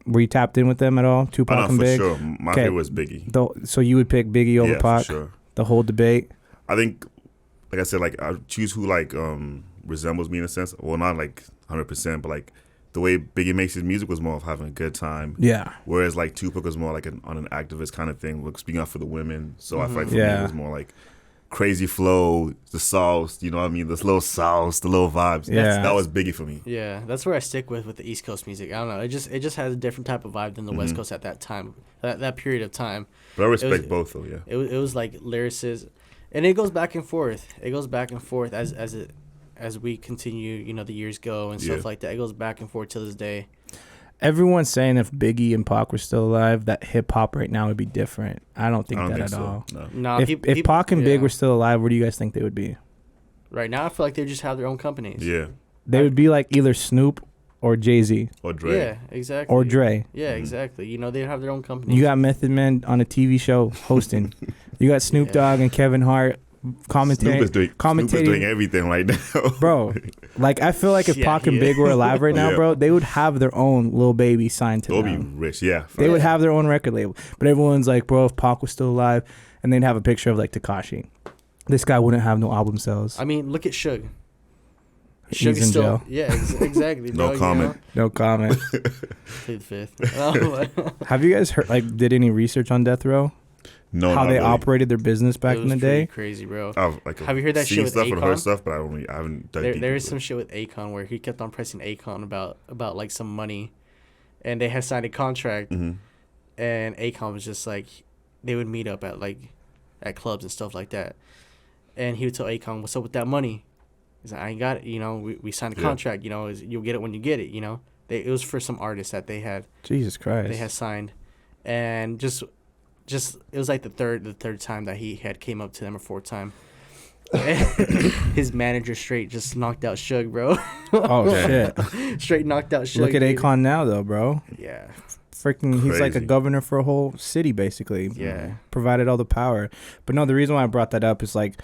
were you tapped in with them at all? Tupac I know and for Big. sure. My favorite was Biggie. So you would pick Biggie over Yeah, Pac? for sure. The whole debate. I think, like I said, like I choose who like resembles me in a sense. Well, not like 100%, but like the way Biggie makes his music was more of having a good time. Yeah. Whereas like Tupac was more like on an activist kind of thing, like speaking up for the women. So I feel like for me Yeah. it was more like crazy flow, the sauce. You know what I mean? This little sauce, the little vibes. Yeah. That was Biggie for me. Yeah, that's where I stick with the East Coast music. I don't know. It just has a different type of vibe than the West Coast at that time, that period of time. But I respect both though. Yeah. It was like lyricists, and it goes back and forth. It goes back and forth as we continue. The years go and stuff like that. It goes back and forth to this day. Everyone's saying if Biggie and Pac were still alive, that hip hop right now would be different. I don't think that at all. No. Nah, If Pac and Big were still alive, where do you guys think they would be? right now, I feel like they just have their own companies. Yeah. They would be like either Snoop or Jay-Z Or Dre. Yeah, exactly. or Dre. Yeah, exactly. They have their own companies. You got Method Man on a TV show hosting. You got Snoop Dogg and Kevin Hart Snoop is commentating. doing everything right now. Bro, like I feel like if Yeah, Pac and yeah. Big were alive right now, Yeah. bro, they would have their own Lil Baby signed to They'll be them. rich. Yeah. They would have their own record label. But everyone's like, bro, if Pac was still alive, and they'd have a picture of like Tekashi. This guy wouldn't have no album sales. I mean, look at Suge. Suge He's is in still, jail. yeah, exactly. No bro, comment. No comment. Plead the fifth. Have you guys heard? Like, did any research on death row? No, How not they really. operated their business back It in was the pretty day? crazy, bro. I've like Have you heard that shit seen with stuff and heard Akon? stuff, but I haven't dug deep There was into some it. shit with Akon where he kept on pressing Akon about like some money, and they had signed a contract, Mhm. and Akon was just like, they would meet up at clubs and stuff like that, and he would tell Akon, "What's up with that money?" He's like, "I ain't got it. You know, we signed a Yeah. contract. You know, you'll get it when you get it. You know." It was for some artist that they had Jesus Christ. signed, and just it was like the third time that he had came up to them, or fourth time. His manager straight just knocked out Suge, bro. Oh shit! Straight knocked out Suge. Look at dude. Akon now, though, bro. Yeah. Freaking, he's like a Crazy. governor for a whole city, basically. Yeah. Provided all the power. But no, the reason why I brought that up is like,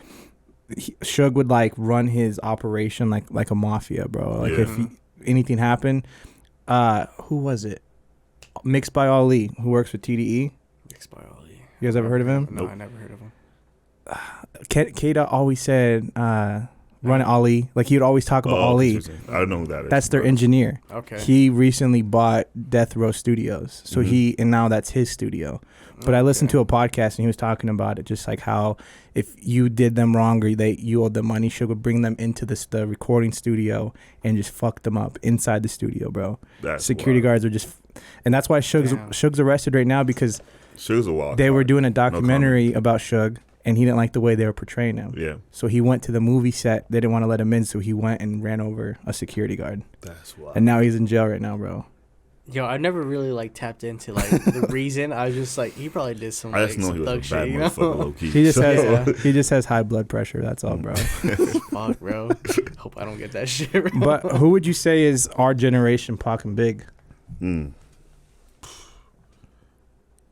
Suge would like run his operation like a mafia, bro. Like Yeah. if anything happened, who was it? Mixed by Ali, who works for TDE. Mixed by Ali. You guys ever heard of him? No, Nope. I never heard of him. Kata always said, run Ali. Like he would always talk about Ali. I don't know who that is. That's their but- engineer. Okay. He recently bought Death Row Studios, so Mhm. and now that's his studio. But I listened to a podcast and he was talking about it, just like how if you did them wrong or you owed them money, Suge would bring them into the recording studio and just fuck them up inside the studio, bro. That's Security wild. guards are just, and that's why Damn. Suge's arrested right now because Suge's a wild they were card. doing a comment. documentary about Suge and he didn't like the way they were portraying him. Yeah, So he went to the movie set. They didn't want to let him in, so he went and ran over a security guard. that's wild. And now he's in jail right now, bro. Yo, I never really like tapped into like the reason. I was just like, he probably did some I like just know some he was thug a bad shit, you motherfucker, know? low key. He just has Yeah. he just has high blood pressure. That's all, bro. Fuck, bro. Hope I don't get that shit, bro. But who would you say is our generation Pac and Big?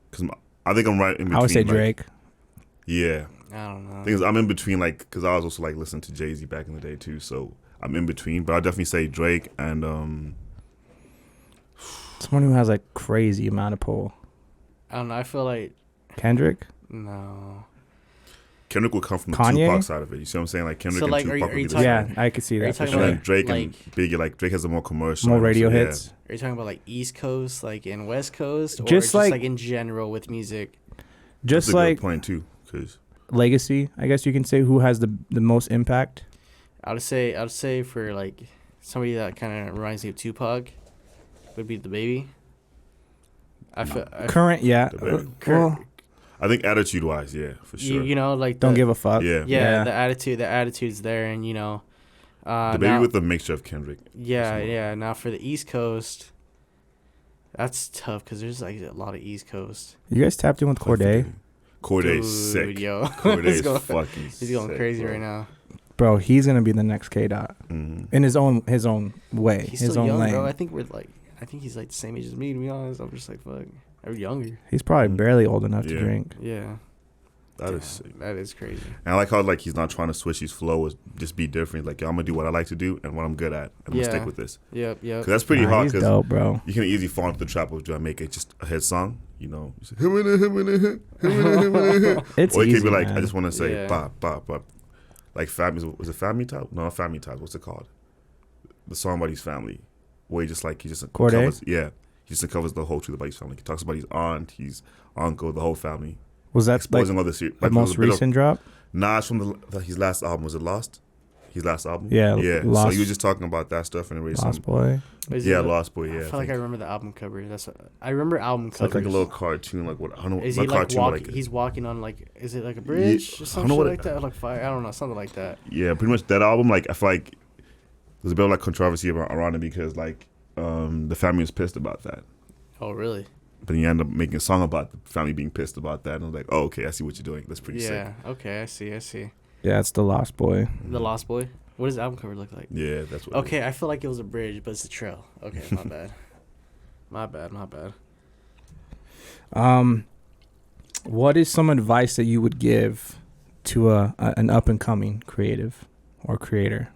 Because I think I'm right in between. I would say like- Drake. Yeah, I don't know. thing is, I'm in between, like, because I was also like listening to Jay-Z back in the day too, so I'm in between. But I'll definitely say Drake and Someone who has like crazy amount of pull. I don't know. I feel like Kendrick. no. Kendrick would come from the Kanye? Tupac side of it. You see what I'm saying? Like Kendrick So, and like, Tupac are would be you the talking- same. Yeah, I could see Are you that for talking And sure. then Drake like- and Biggie, like Drake has a more commercial, More radio yeah. hits. Are you talking about like East Coast, like in West Coast, or Just just like- like in general with music? Just That's a like good point too, because legacy, I guess you can say, who has the most impact. I would say for like somebody that kind of reminds me of Tupac would be the Baby. I feel Current, yeah. The Baby. Well, I think attitude-wise, yeah, for sure. you know, like don't the, give a fuck. Yeah. yeah, the attitude's there, and you know, The Baby now- with a mixture of Kendrick. yeah, Some- yeah. Now for the East Coast, that's tough because there's like a lot of East Coast. You guys tapped in with Corday, Corday's Dude, sick. yo, Corday's he's going, fucking he's going sick, crazy bro. right now. bro. He's gonna be the next K Dot in his own way, He's his still own young, lane. bro. I think he's like the same age as me. To be honest, I'm just like fuck, or younger. He's probably barely old enough to Yeah. drink. Yeah, That Damn, is sick. that is crazy. And I like how like he's not trying to switch his flow, or just be different. Like, yo, I'm gonna do what I like to do and what I'm good at, and I'm Yeah. gonna stick with this. Yep. Cause that's pretty Nah, hard. he's Cause dope, bro. you can easily fall into the trap of trying to make it just a hit song. You know, It's or it easy, could be like, man. I just want to say Yeah. bop bop bop. Like family, was it Family Ties? No, not Family Ties. What's it called? The song about his family, where he just Corday? covers, yeah, he just covers the whole truth about his family. He talks about his aunt, his uncle, the whole family. Was that like Exposing all the ser- the like, most a bit of- recent drop? Nah, it's from his last album. Was it Lost? His last album? Yeah, Yeah. So Lost- he was just talking about that stuff and erasing. Lost Boy. Is it Yeah, the- Lost Boy, yeah. I feel like I remember the album cover. I remember album It's covers. like a little cartoon, like what? I don't know. Is not he like cartoon, walking? but He's walking on like, is it like a bridge or I some don't know shit what like that? Or like fire? I don't know, something like that. yeah, pretty much that album. Like I feel like there's a bit of like controversy around it because like the family was pissed about that. Oh really? But then you end up making a song about the family being pissed about that, and I was like, oh, okay, I see what you're doing. That's pretty sick. Yeah. Okay, I see. Yeah, it's the Lost Boy. The Lost Boy. What does the album cover look like? Yeah, that's what. Okay, I feel like it was a bridge, but it's a trail. Okay, my bad. My bad. What is some advice that you would give to an up and coming creative or creator?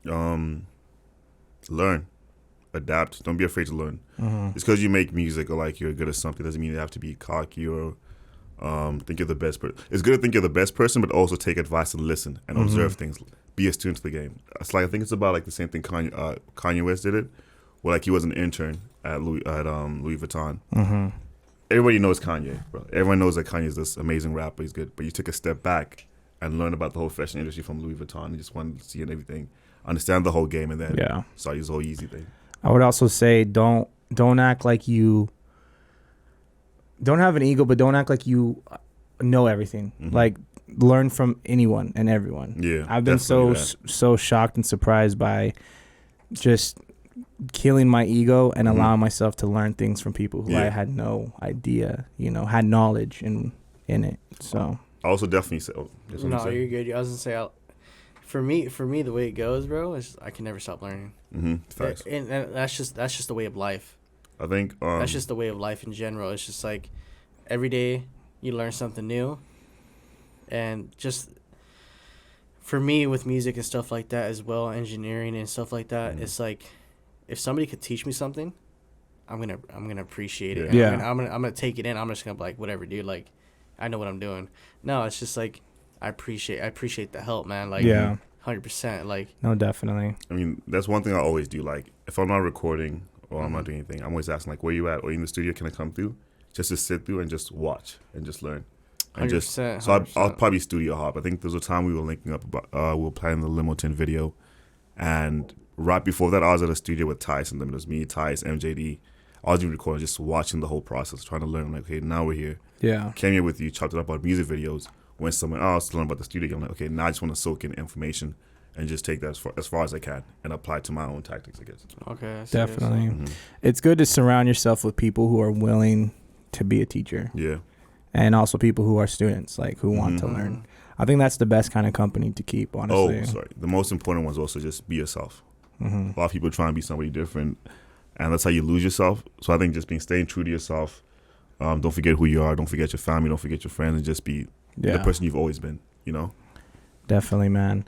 Learn, adapt. Don't be afraid to learn. Mm-hmm. Just because you make music or like you're good at something doesn't mean you have to be cocky or Think you're the best person. It's good to think you're the best person, but also take advice and listen and observe things. Be a student to the game. It's like I think it's about like the same thing Kanye West did it, where like he was an intern at Louis Vuitton. Everybody knows Kanye, bro. Everyone knows that Kanye's this amazing rapper. He's good, but you took a step back and learned about the whole fashion industry from Louis Vuitton. You just wanted to see and everything, understand the whole game, and then start his whole Yeezy thing. I would also say don't act like you don't have an ego, but don't act like you know everything. Like learn from anyone and everyone. Yeah, I've been so shocked and surprised by just killing my ego and allowing myself to learn things from people who I had no idea, had knowledge in it. So I also definitely say, no, you're good. I was gonna say, for me, the way it goes, bro, is I can never stop learning. Facts. And that's just the way of life. I think that's just the way of life in general. It's just like every day you learn something new, and just for me with music and stuff like that as well, engineering and stuff like that, it's like if somebody could teach me something, I'm gonna appreciate it. Yeah. I'm gonna take it in. I'm just gonna be like, whatever, dude. Like, I know what I'm doing. No, it's just like I appreciate the help, man. Like, 100%. Like, no, definitely. I mean, that's one thing I always do. Like, if I'm not recording or I'm not doing anything, I'm always asking like, where you at? Or in the studio, can I come through? Just to sit through and just watch and just learn. And 100%. So I'll probably studio hop. I think there was a time we were linking up about we were planning the Limotin video, and right before that I was at a studio with Tice, and then it was me, Tice, MJD. I was even recording, just watching the whole process, trying to learn. I'm like, okay, now we're here. Yeah. Came here with you, chopped it up about music videos. Went somewhere else to learn about the studio. I'm like, okay, now I just want to soak in information and just take that as far as I can and apply it to my own tactics, I guess. Okay. Definitely. It's good to surround yourself with people who are willing to be a teacher. Yeah. And also people who are students, like who want to learn. I think that's the best kind of company to keep, honestly. Oh, sorry. The most important one is also just be yourself. A lot of people try and be somebody different, and that's how you lose yourself. So I think just staying true to yourself. Don't forget who you are. Don't forget your family. Don't forget your friends, and just be the person you've always been. Definitely, man.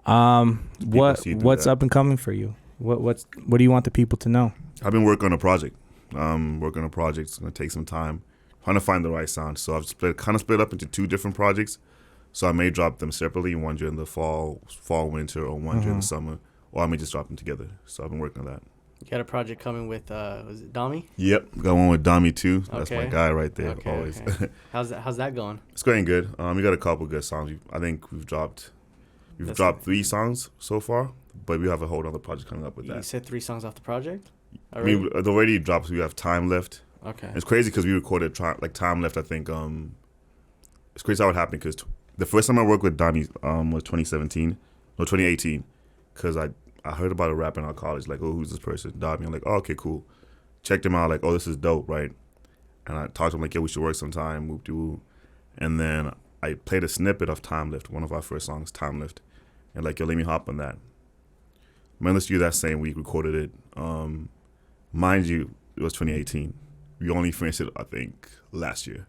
What's up and coming for you? What do you want the people to know? I've been working on a project. Working on a project. It's gonna take some time. Trying to find the right sound. So I've split up into 2 different projects. So I may drop them separately, one during the fall, winter, or one during the summer, or I may just drop them together. So I've been working on that. You got a project coming with was it Dami? Yep, got one with Dami too. That's my guy right there. Okay, always. Okay. How's that going? It's going good. We got a couple good songs. I think we've dropped 3 songs so far, but we have a whole other project coming up with that. You said 3 songs off the project? Already? I mean, the already dropped. We have Time Left. Okay. It's crazy because we recorded Time Left. I think it's crazy how it happened because the first time I worked with Dami was 2018, because I heard about a rapper in our college, like, oh, who's this person? Dami. I'm like, oh, okay, cool. Checked him out, like, oh, this is dope, right? And I talked to him like, yeah, we should work sometime, whoop-de-woo. And then I played a snippet of Time Lift, one of our first songs, Time Lift. And like, yo, let me hop on that. Man, let's do that same week, recorded it. Mind you, it was 2018. We only finished it, I think, last year.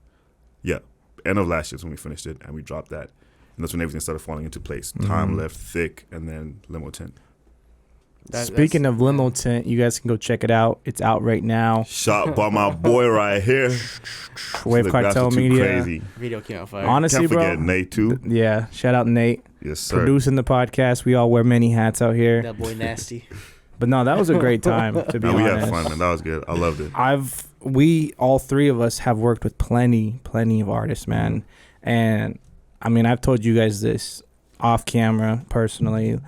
Yeah, end of last year is when we finished it, and we dropped that. And that's when everything started falling into place. Time Left, Thick, and then Limo Tent. Speaking of Limo Tent, you guys can go check it out. It's out right now. Shot by my boy right here. Wave Cartel Media. Crazy. Video came out fire. Honestly, Can't forget bro. Nate too. Yeah, shout out Nate. Yes, sir. Producing the podcast. We all wear many hats out here. That boy nasty. But no, that was a great time, to be honest. We had fun, man. That was good. I loved it. We all 3 of us have worked with plenty of artists, man. And I mean, I've told you guys this off camera personally.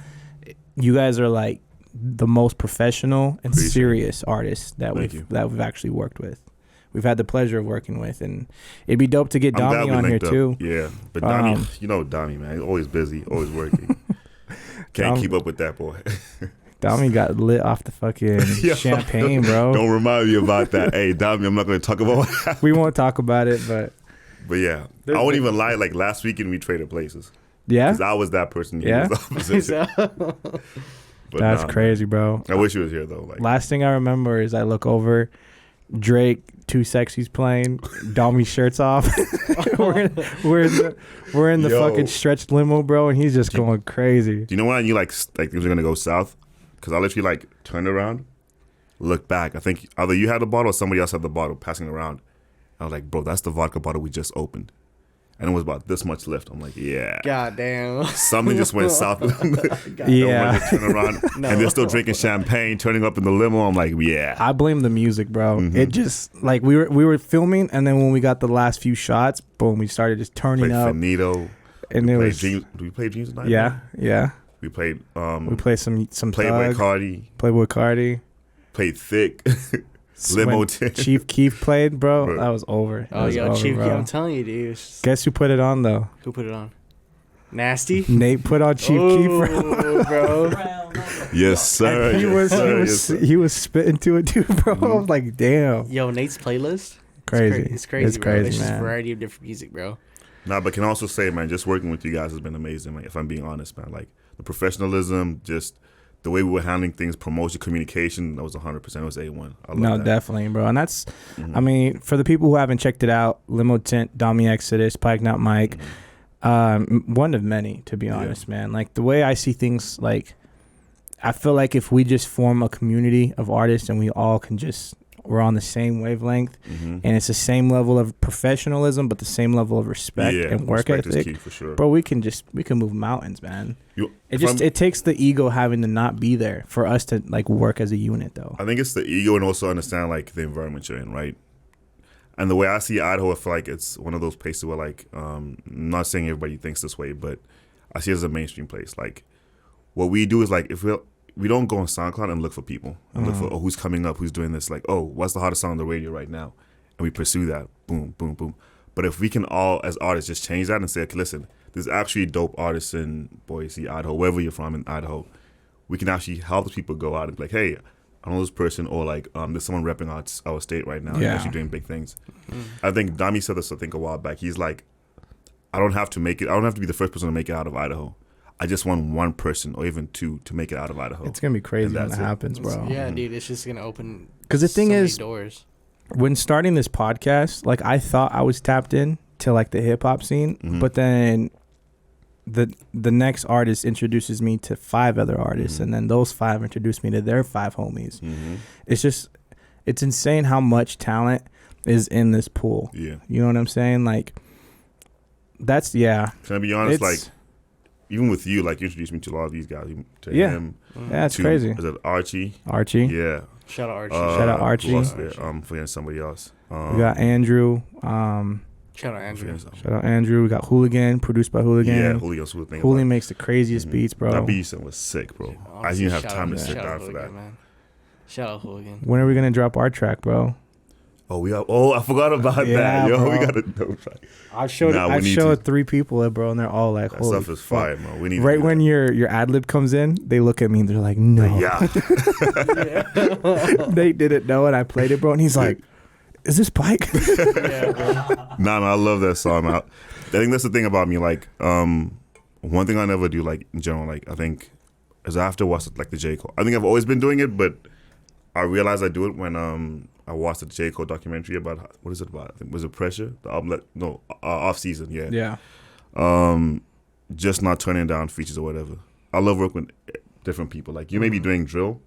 You guys are like the most professional and serious artists that we've actually worked with. We've had the pleasure of working with, and it'd be dope to get Dami on here too. Yeah, but Dami, Dami, man, he's always busy, always working. Can't keep up with that boy. Dami got lit off the fucking champagne, bro. Don't remind me about that. Hey, Dami, I'm not going to talk about what happened. We won't talk about it, but yeah, I won't even lie. Like last weekend, we traded places. Yeah, because I was that person. He was the opposite. That's crazy, bro. I wish he was here though. Like, last thing I remember is I look over, Drake, Too Sexy's playing, Dami's shirt's off. we're in the fucking stretched limo, bro, and he's just going crazy. Do you know when I knew like things were gonna go south? Because I literally turned around, looked back. I think either you had the bottle or somebody else had the bottle passing around, I was like, bro, that's the vodka bottle we just opened. And it was about this much left. I'm like, yeah. God damn. Something just went south. Yeah. Turn around, No. and they're still drinking champagne, turning up in the limo. I'm like, yeah. I blame the music, bro. Mhm. It just like we were filming, and then when we got the last few shots, boom, we started just turning Played up, Finito. and it was Dreams. Do we play Dreams Tonight? yeah. We played. We played some Playboy Thug, Cardi. Playboy Cardi. Played Thick. Limo When 10. Chief Keef played, bro. Bro. That was over. That Oh, was yo, over, Chief, bro. I'm telling you, dude. Guess who put it on though? Who put it on? Nasty? Nate put on Chief Keef, bro. Oh, bro. Yes, sir. And Yes, sir. he was spitting to it too, bro. I was like, damn, Yo, Nate's playlist? crazy. It's crazy, It's bro. crazy, It's just a man. variety of different music, bro. Nah, but can also say, man, just working with you guys has been amazing. Like, if I'm being honest, man, like the professionalism, just the way we were handling things, promotion, communication, that was 100%. It was A1. I love No, that. definitely, bro. And that's, Mhm. I mean, for the people who haven't checked it out, Limo Tint, Dami Exodus, PikeNotMike, one of many, to be honest, man. Like the way I see things, like I feel like if we just form a community of artists and we all can just, we're on the same wavelength, Mhm. and it's the same level of professionalism, but the same level of respect and work respect is ethic, key for sure. bro. We can move mountains, man. You- It if just I'm- it takes the ego having to not be there for us to like work as a unit, though. I think it's the ego and also understand like the environment you're in, right? And the way I see Idaho, I feel like it's one of those places where like, not saying everybody thinks this way, but I see it as a mainstream place. Like, what we do is like, if we don't go on SoundCloud and look for people and look for who's coming up, who's doing this, like, oh, what's the hottest song on the radio right now, and we pursue that, boom, boom, boom. But if we can all as artists just change that and say, okay, listen, there's actually dope artists in Boise, Idaho, wherever you're from in Idaho, we can actually help people go out and be like, hey, I know this person, or like there's someone repping our state right now, and Yeah. actually doing big things. I think Dami said this, I think, a while back. He's like, I don't have to be the first person to make it out of Idaho. I just want one person or even two to make it out of Idaho. It's gonna be crazy when that's that it. happens, bro. Yeah, dude, it's just gonna open. 'Cause the thing so many is- doors. When starting this podcast, like I thought I was tapped in to like the hip hop scene, Mhm. but then the next artist introduces me to 5 other artists, Mhm. and then those 5 introduce me to their 5 homies. Mhm. It's insane how much talent is in this pool. Yeah. You know what I'm saying? Like that's Can I be honest? It's- Like, even with you, like, you introduced me to a lot of these guys. To Yeah. him, Yeah, it's to, crazy. Is it Archie? Archie. Yeah. Shout out Archie. Shout out Archie. Who else there? Forgetting somebody else. We got Andrew. Shout out Andrew. Shout out Andrew. We got Hooligan, produced by Hooligan. Yeah, Julio's who thing. Hooligan makes the craziest Mhm. beats, bro. That beat was sick, bro. I Honestly, didn't have shout time out- to sit shout down out for Hooligan, that. man. Shout out Hooligan. When are we gonna drop our track, bro? I forgot about Yeah, that. Yo, bro. we got a dope track. I showed Nah, we I need showed to. 3 people it, bro, and they're all like, That "Holy stuff is fuck." fire, man. We need Right to do when your ad lib comes in, they look at me and they're like, "No." that. Yeah. They didn't know, and I played it, bro, and he's like, "Is this Pike?" Yeah, bro. Nah, man, I love that song. I think that's the thing about me. Like, one thing I never do, like, in general, like, I think, is I have to watch, like, the J. Cole. I think I've always been doing it, but I realized I do it when I watched the J. Cole documentary about, what is it about? I think, was it Pressure? The album, Off Season, yeah. Yeah. Just not turning down features or whatever. I love working with different people. Like, you may be doing drill,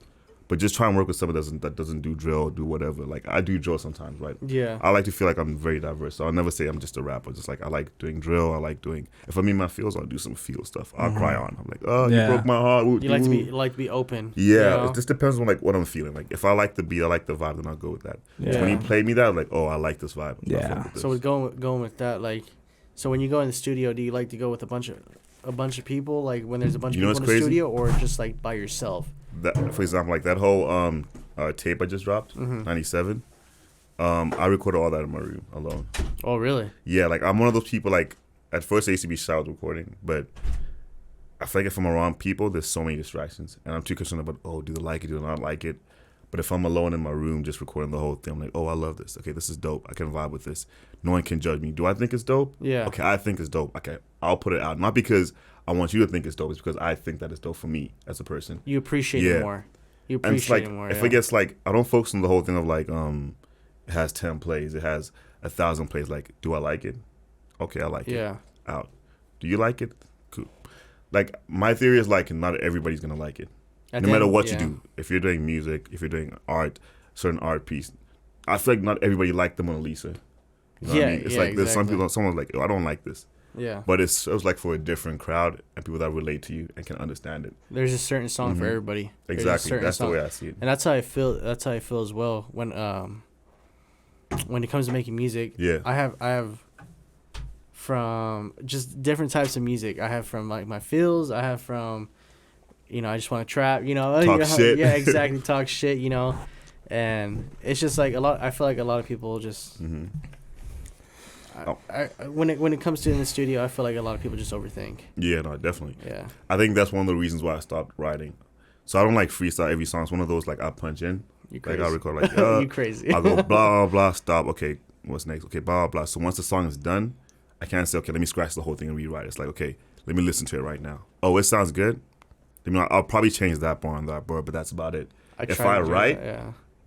but just try and work with someone that doesn't do drill or do whatever. Like, I do drill sometimes, right? Yeah. I like to feel like I'm very diverse. So I'll never say I'm just a rapper. Just like, I like doing drill. I like doing, if I'm in my feels, I'll do some feel stuff. I'll cry on. I'm like, oh, Yeah. you broke my heart. Ooh, You like to ooh. be open. Yeah, you know? it just depends on like what I'm feeling. Like, if I like the beat, I like the vibe, then I'll go with that. Yeah. So when you play me that, I'm like, oh, I like this vibe. Yeah. I'll fuck with this. So with going with that, like, so when you go in the studio, do you like to go with a bunch of people, like when there's a bunch of You know people in what's the crazy? studio, or just like by yourself? That, for example, like that whole tape I just dropped, Mhm. 97. I recorded all that in my room alone. Oh, really? Yeah, like I'm one of those people. Like at first, I used to be shy with recording, but I feel like if I'm around people, there's so many distractions, and I'm too concerned about, oh, do they like it, do they not like it? But if I'm alone in my room, just recording the whole thing, I'm like, oh, I love this. Okay, this is dope. I can vibe with this. No one can judge me. Do I think it's dope? Yeah. Okay, I think it's dope. Okay, I'll put it out. Not because I want you to think it's dope. It's because I think that it's dope for me as a person. You appreciate Yeah. it more. You And it's appreciate like, it more. if yeah. it gets like, I don't focus on the whole thing of like, it has 10 plays, it has 1,000 plays. Like, do I like it? Okay, I like it. Yeah. Out. Do you like it? Cool. Like, my theory is like, not everybody's gonna like it. At No the matter end- what yeah. you do. If you're doing music, if you're doing art, certain art piece, I feel like not everybody liked the Mona Lisa. You know what I mean? It's like there's some exactly. people, someone's like, oh, I don't like this. Yeah. But it was like for a different crowd and people that relate to you and can understand it. There's a certain song for everybody. Exactly. That's the way I see it. And that's how I feel. That's how I feel as well when it comes to making music. Yeah. I have from just different types of music. I have from like my feels. I have from, I just want to trap. Talk shit. Yeah, exactly. Talk shit. And it's just like I feel like a lot of people just. Mm-hmm. When it comes to in the studio, I feel like a lot of people just overthink. Yeah, no, definitely. Yeah. I think that's one of the reasons why I stopped writing. So I don't like freestyle every song. It's one of those like I punch in. You crazy. Like I record like You crazy. I'll go blah blah blah, stop. Okay, what's next? Okay, blah blah blah. So once the song is done, I can't say okay, let me scratch the whole thing and rewrite it. It's like okay, let me listen to it right now. Oh, it sounds good. I'll probably change that bar and that bar, but that's about it. If I write,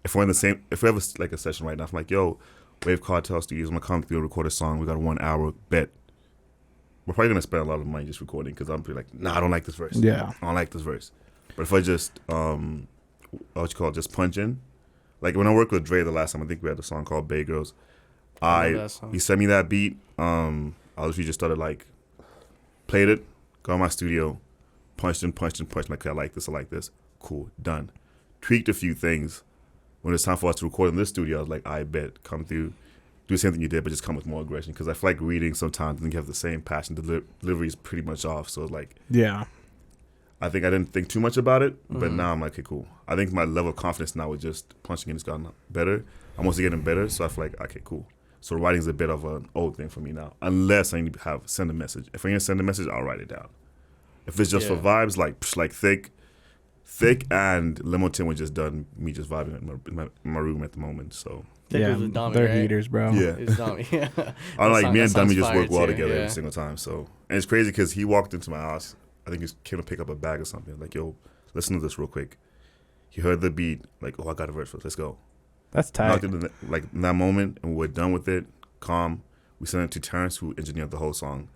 if we're in the same, if we have like a session right now, I'm like, yo, Wave Cartel Studios, I'm gonna come through and record a song. We got a 1 hour bet. We're probably gonna spend a lot of money just recording because I'm pretty like, nah, I don't like this verse. Yeah, I don't like this verse. But if I just just punch in, like when I worked with Dre the last time, I think we had a song called Bay Girls. He sent me that beat. I literally just started like, played it, got in my studio, punched in, like, okay, I like this, cool, done. Tweaked a few things. When it's time for us to record in this studio, I was like, I bet, come through, do the same thing you did, but just come with more aggression. Because I feel like reading sometimes, I think you have the same passion. Delivery is pretty much off. So it's like, yeah. I think I didn't think too much about it, but now I'm like, okay, cool. I think my level of confidence now with just punching in has gotten better. I'm also getting better, so I feel like, okay, cool. So writing is a bit of an old thing for me now, unless I need to send a message. If I need to send a message, I'll write it down. If it's just for vibes, like Thick and Limotin were just done. Me just vibing in my room at the moment. So Thick yeah, Dami, they're right? heaters, bro. Yeah, It's Dami. Yeah. I'm like me and Dami just work well too, together every single time. So and it's crazy because he walked into my house. I think he came to pick up a bag or something. Like, yo, listen to this real quick. He heard the beat. Like, oh, I got a verse for it. Let's go. That's tight. Knocked it in that moment, and we're done with it. Calm. We sent it to Terrence, who engineered the whole song.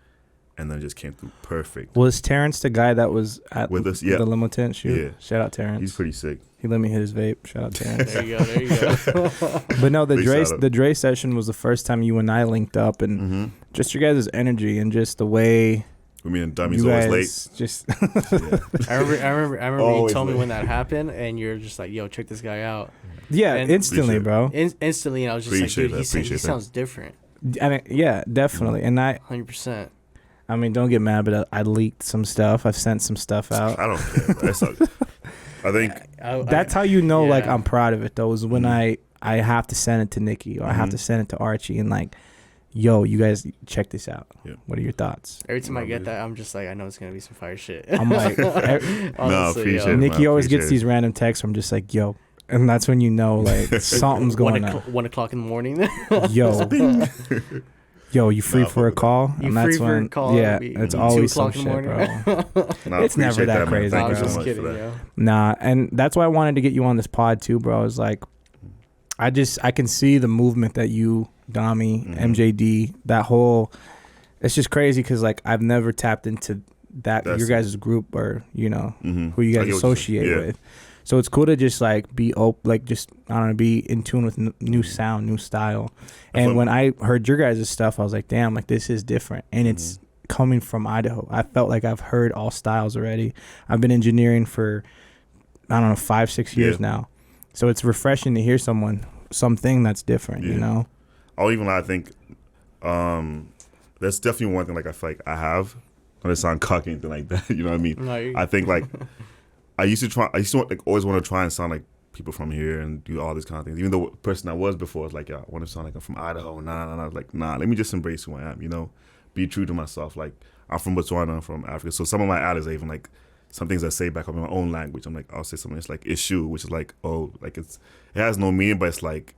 And then it just came through perfect. Was Terrence the guy that was at with us? the limo tent shoot? Yeah. Shout out Terrence. He's pretty sick. He let me hit his vape. Shout out Terrence. There you go. But no, the Dre session was the first time you and I linked up, and just your guys' energy and just the way. We mean, Dummy's always late. Just I remember Always you told me late. when that happened, and you're just like, "Yo, check this guy out." yeah, And instantly, bro. Instantly, and I was just Appreciate like, "Dude, he that. sounds different." I mean, yeah, definitely. And 100%. I mean, don't get mad, but I leaked some stuff. I've sent some stuff out. I don't care. I think That's how you know, yeah. like, I'm proud of it, though, is when I have to send it to Nikki or I have to send it to Archie and, like, yo, you guys check this out. Yeah. What are your thoughts? Every time I get that, I'm just like, I know it's gonna be some fire shit. I'm like, Honestly, appreciate yo. it. Nikki always appreciate gets it. these random texts from just like, yo. And that's when you know, like, something's going on. 1 o'clock in the morning. Yo, you free for a call? You And that's free for a when, call? yeah, It'd be it's 2 always some o'clock in shit, the bro. No, It's never appreciate that man. crazy, Thank I you was bro. so just much kidding, for that. yo. Nah, and that's why I wanted to get you on this pod too, bro. Is like, I can see the movement that you, Dami, MJD, that whole. It's just crazy because like I've never tapped into that your guys' group or who you guys I get what you're saying. associate Yeah. with. So it's cool to just like be be in tune with new sound, new style. And when I heard your guys' stuff, I was like, damn, like this is different, and it's coming from Idaho. I felt like I've heard all styles already. I've been engineering for 5-6 years now, so it's refreshing to hear something that's different. Yeah. You know. I'll even I think that's definitely one thing like I feel like I have. Not to sound cocky or anything like that. You know what I mean? No, I think like I used to like always want to try and sound like people from here and do all these kind of things. Even though the person I was before was like, yeah, I want to sound like I'm from Idaho. Nah. I was like, nah, let me just embrace who I am, be true to myself. Like, I'm from Botswana, I'm from Africa. So some of my alleys are even like some things I say back home in my own language. I'm like, I'll say something that's like issue, which is like, oh, like it has no meaning, but it's like,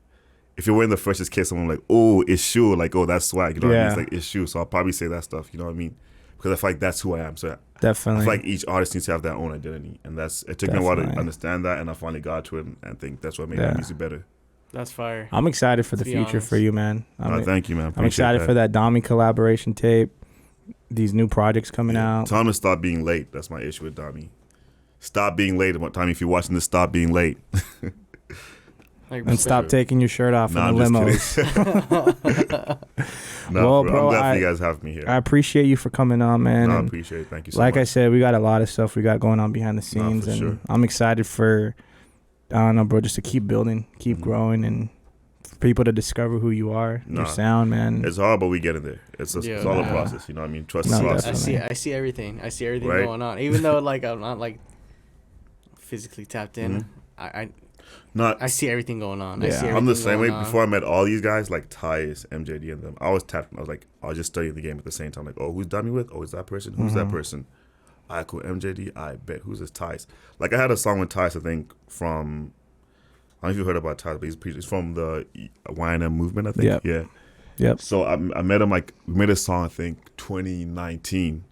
if you're wearing the freshest kid, someone like, oh, issue, like, oh, that's swag. You know what I mean? It's like issue. So I'll probably say that stuff, you know what I mean? Because I feel like that's who I am. So Definitely. I feel like each artist needs to have their own identity, and it took me a while to understand that, and I finally got to it, and think that's what made my music better. That's fire. I'm excited for the future honest. for you, man. Thank you, man. I'm excited for that Dami collaboration tape. These new projects coming out. Tell him to stop being late. That's my issue with Dami. Stop being late. Time if you're watching this, stop being late. And stop taking your shirt off in the limos. Well, bro, I'm glad you guys have me here. I appreciate you for coming on, man. I appreciate it. Thank you so much. Like I said, we got a lot of stuff we got going on behind the scenes. And sure. I'm excited for, I don't know, bro, just to keep building, keep growing, and for people to discover who you are, your sound, man. It's hard, but we get in there. It's all a process, you know what I mean? Trust the process. I see everything. I see everything going on. Even though, like, I'm not, like, physically tapped in, I see everything going on. Yeah. I'm the same way. Before I met all these guys, like Tyus, MJD, and them, I was tapping. I was just studying the game at the same time. Like, oh, who's Dummy with? Oh, is that person? Who's that person? All right, cool. MJD, I bet. Who's this Tyus? Like, I had a song with Tyus, I think, from, I don't know if you heard about Tyus, but he's from the YNM movement, I think. Yeah. Yep. So I met him, like, we made a song, I think, 2019.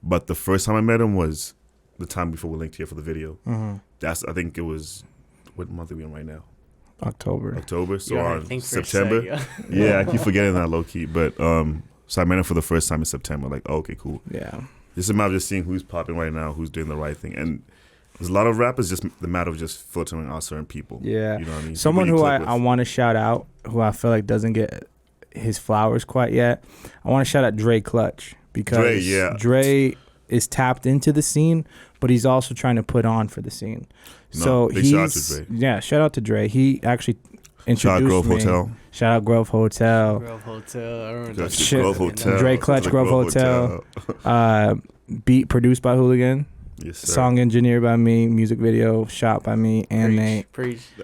But the first time I met him was the time before we linked here for the video. I think it was, what month are we in right now? October. So on September. Yeah, I keep forgetting that low key. But so I met him for the first time in September. Like, oh, okay, cool. Yeah. It's a matter of just seeing who's popping right now, who's doing the right thing. And there's a lot of rappers, just the matter of just filtering out certain people. Yeah. You know what I mean? Someone who I want to shout out, who I feel like doesn't get his flowers quite yet. I want to shout out Dre Clutch. Because Dre is tapped into the scene, but he's also trying to put on for the scene. So shout out to Dre. Yeah, shout out to Dre. He actually introduced me. Shout out Grove Hotel. Grove Hotel. I remember that. Grove Hotel. Dre Clutch, Grove Hotel. Beat produced by Hooligan. Yes, sir. Song engineered by me. Music video shot by me and Nate.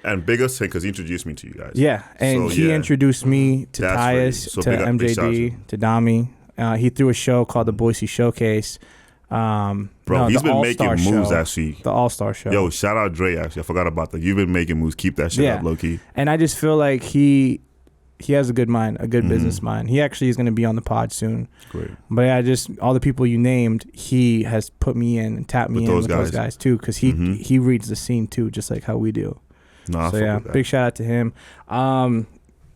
And big ups to him because he introduced me to you guys. Yeah, and he introduced me to Tyus, to MJD, to Dami. He threw a show called the Boise Showcase. Bro, he's been making moves, actually. The All-Star Show. Yo, shout out Dre, actually. I forgot about that. You've been making moves. Keep that shit up, low-key. And I just feel like he has a good mind, a good business mind. He actually is going to be on the pod soon. Great. But all the people you named, he has put me in and tapped me in with those guys, too, because he reads the scene, too, just like how we do. So, yeah, big shout out to him.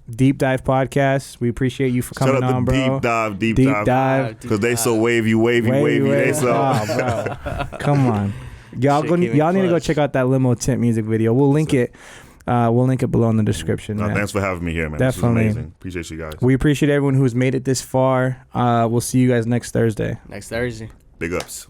Deep Dive Podcast. We appreciate you for coming on, bro. Deep Dive. Because they so wavy. They so. Oh, bro. Come on. Y'all need to go check out that Limo Tint music video. We'll link it. We'll link it below in the description. Thanks for having me here, man. Definitely. This is amazing. Appreciate you guys. We appreciate everyone who's made it this far. We'll see you guys next Thursday. Next Thursday. Big ups.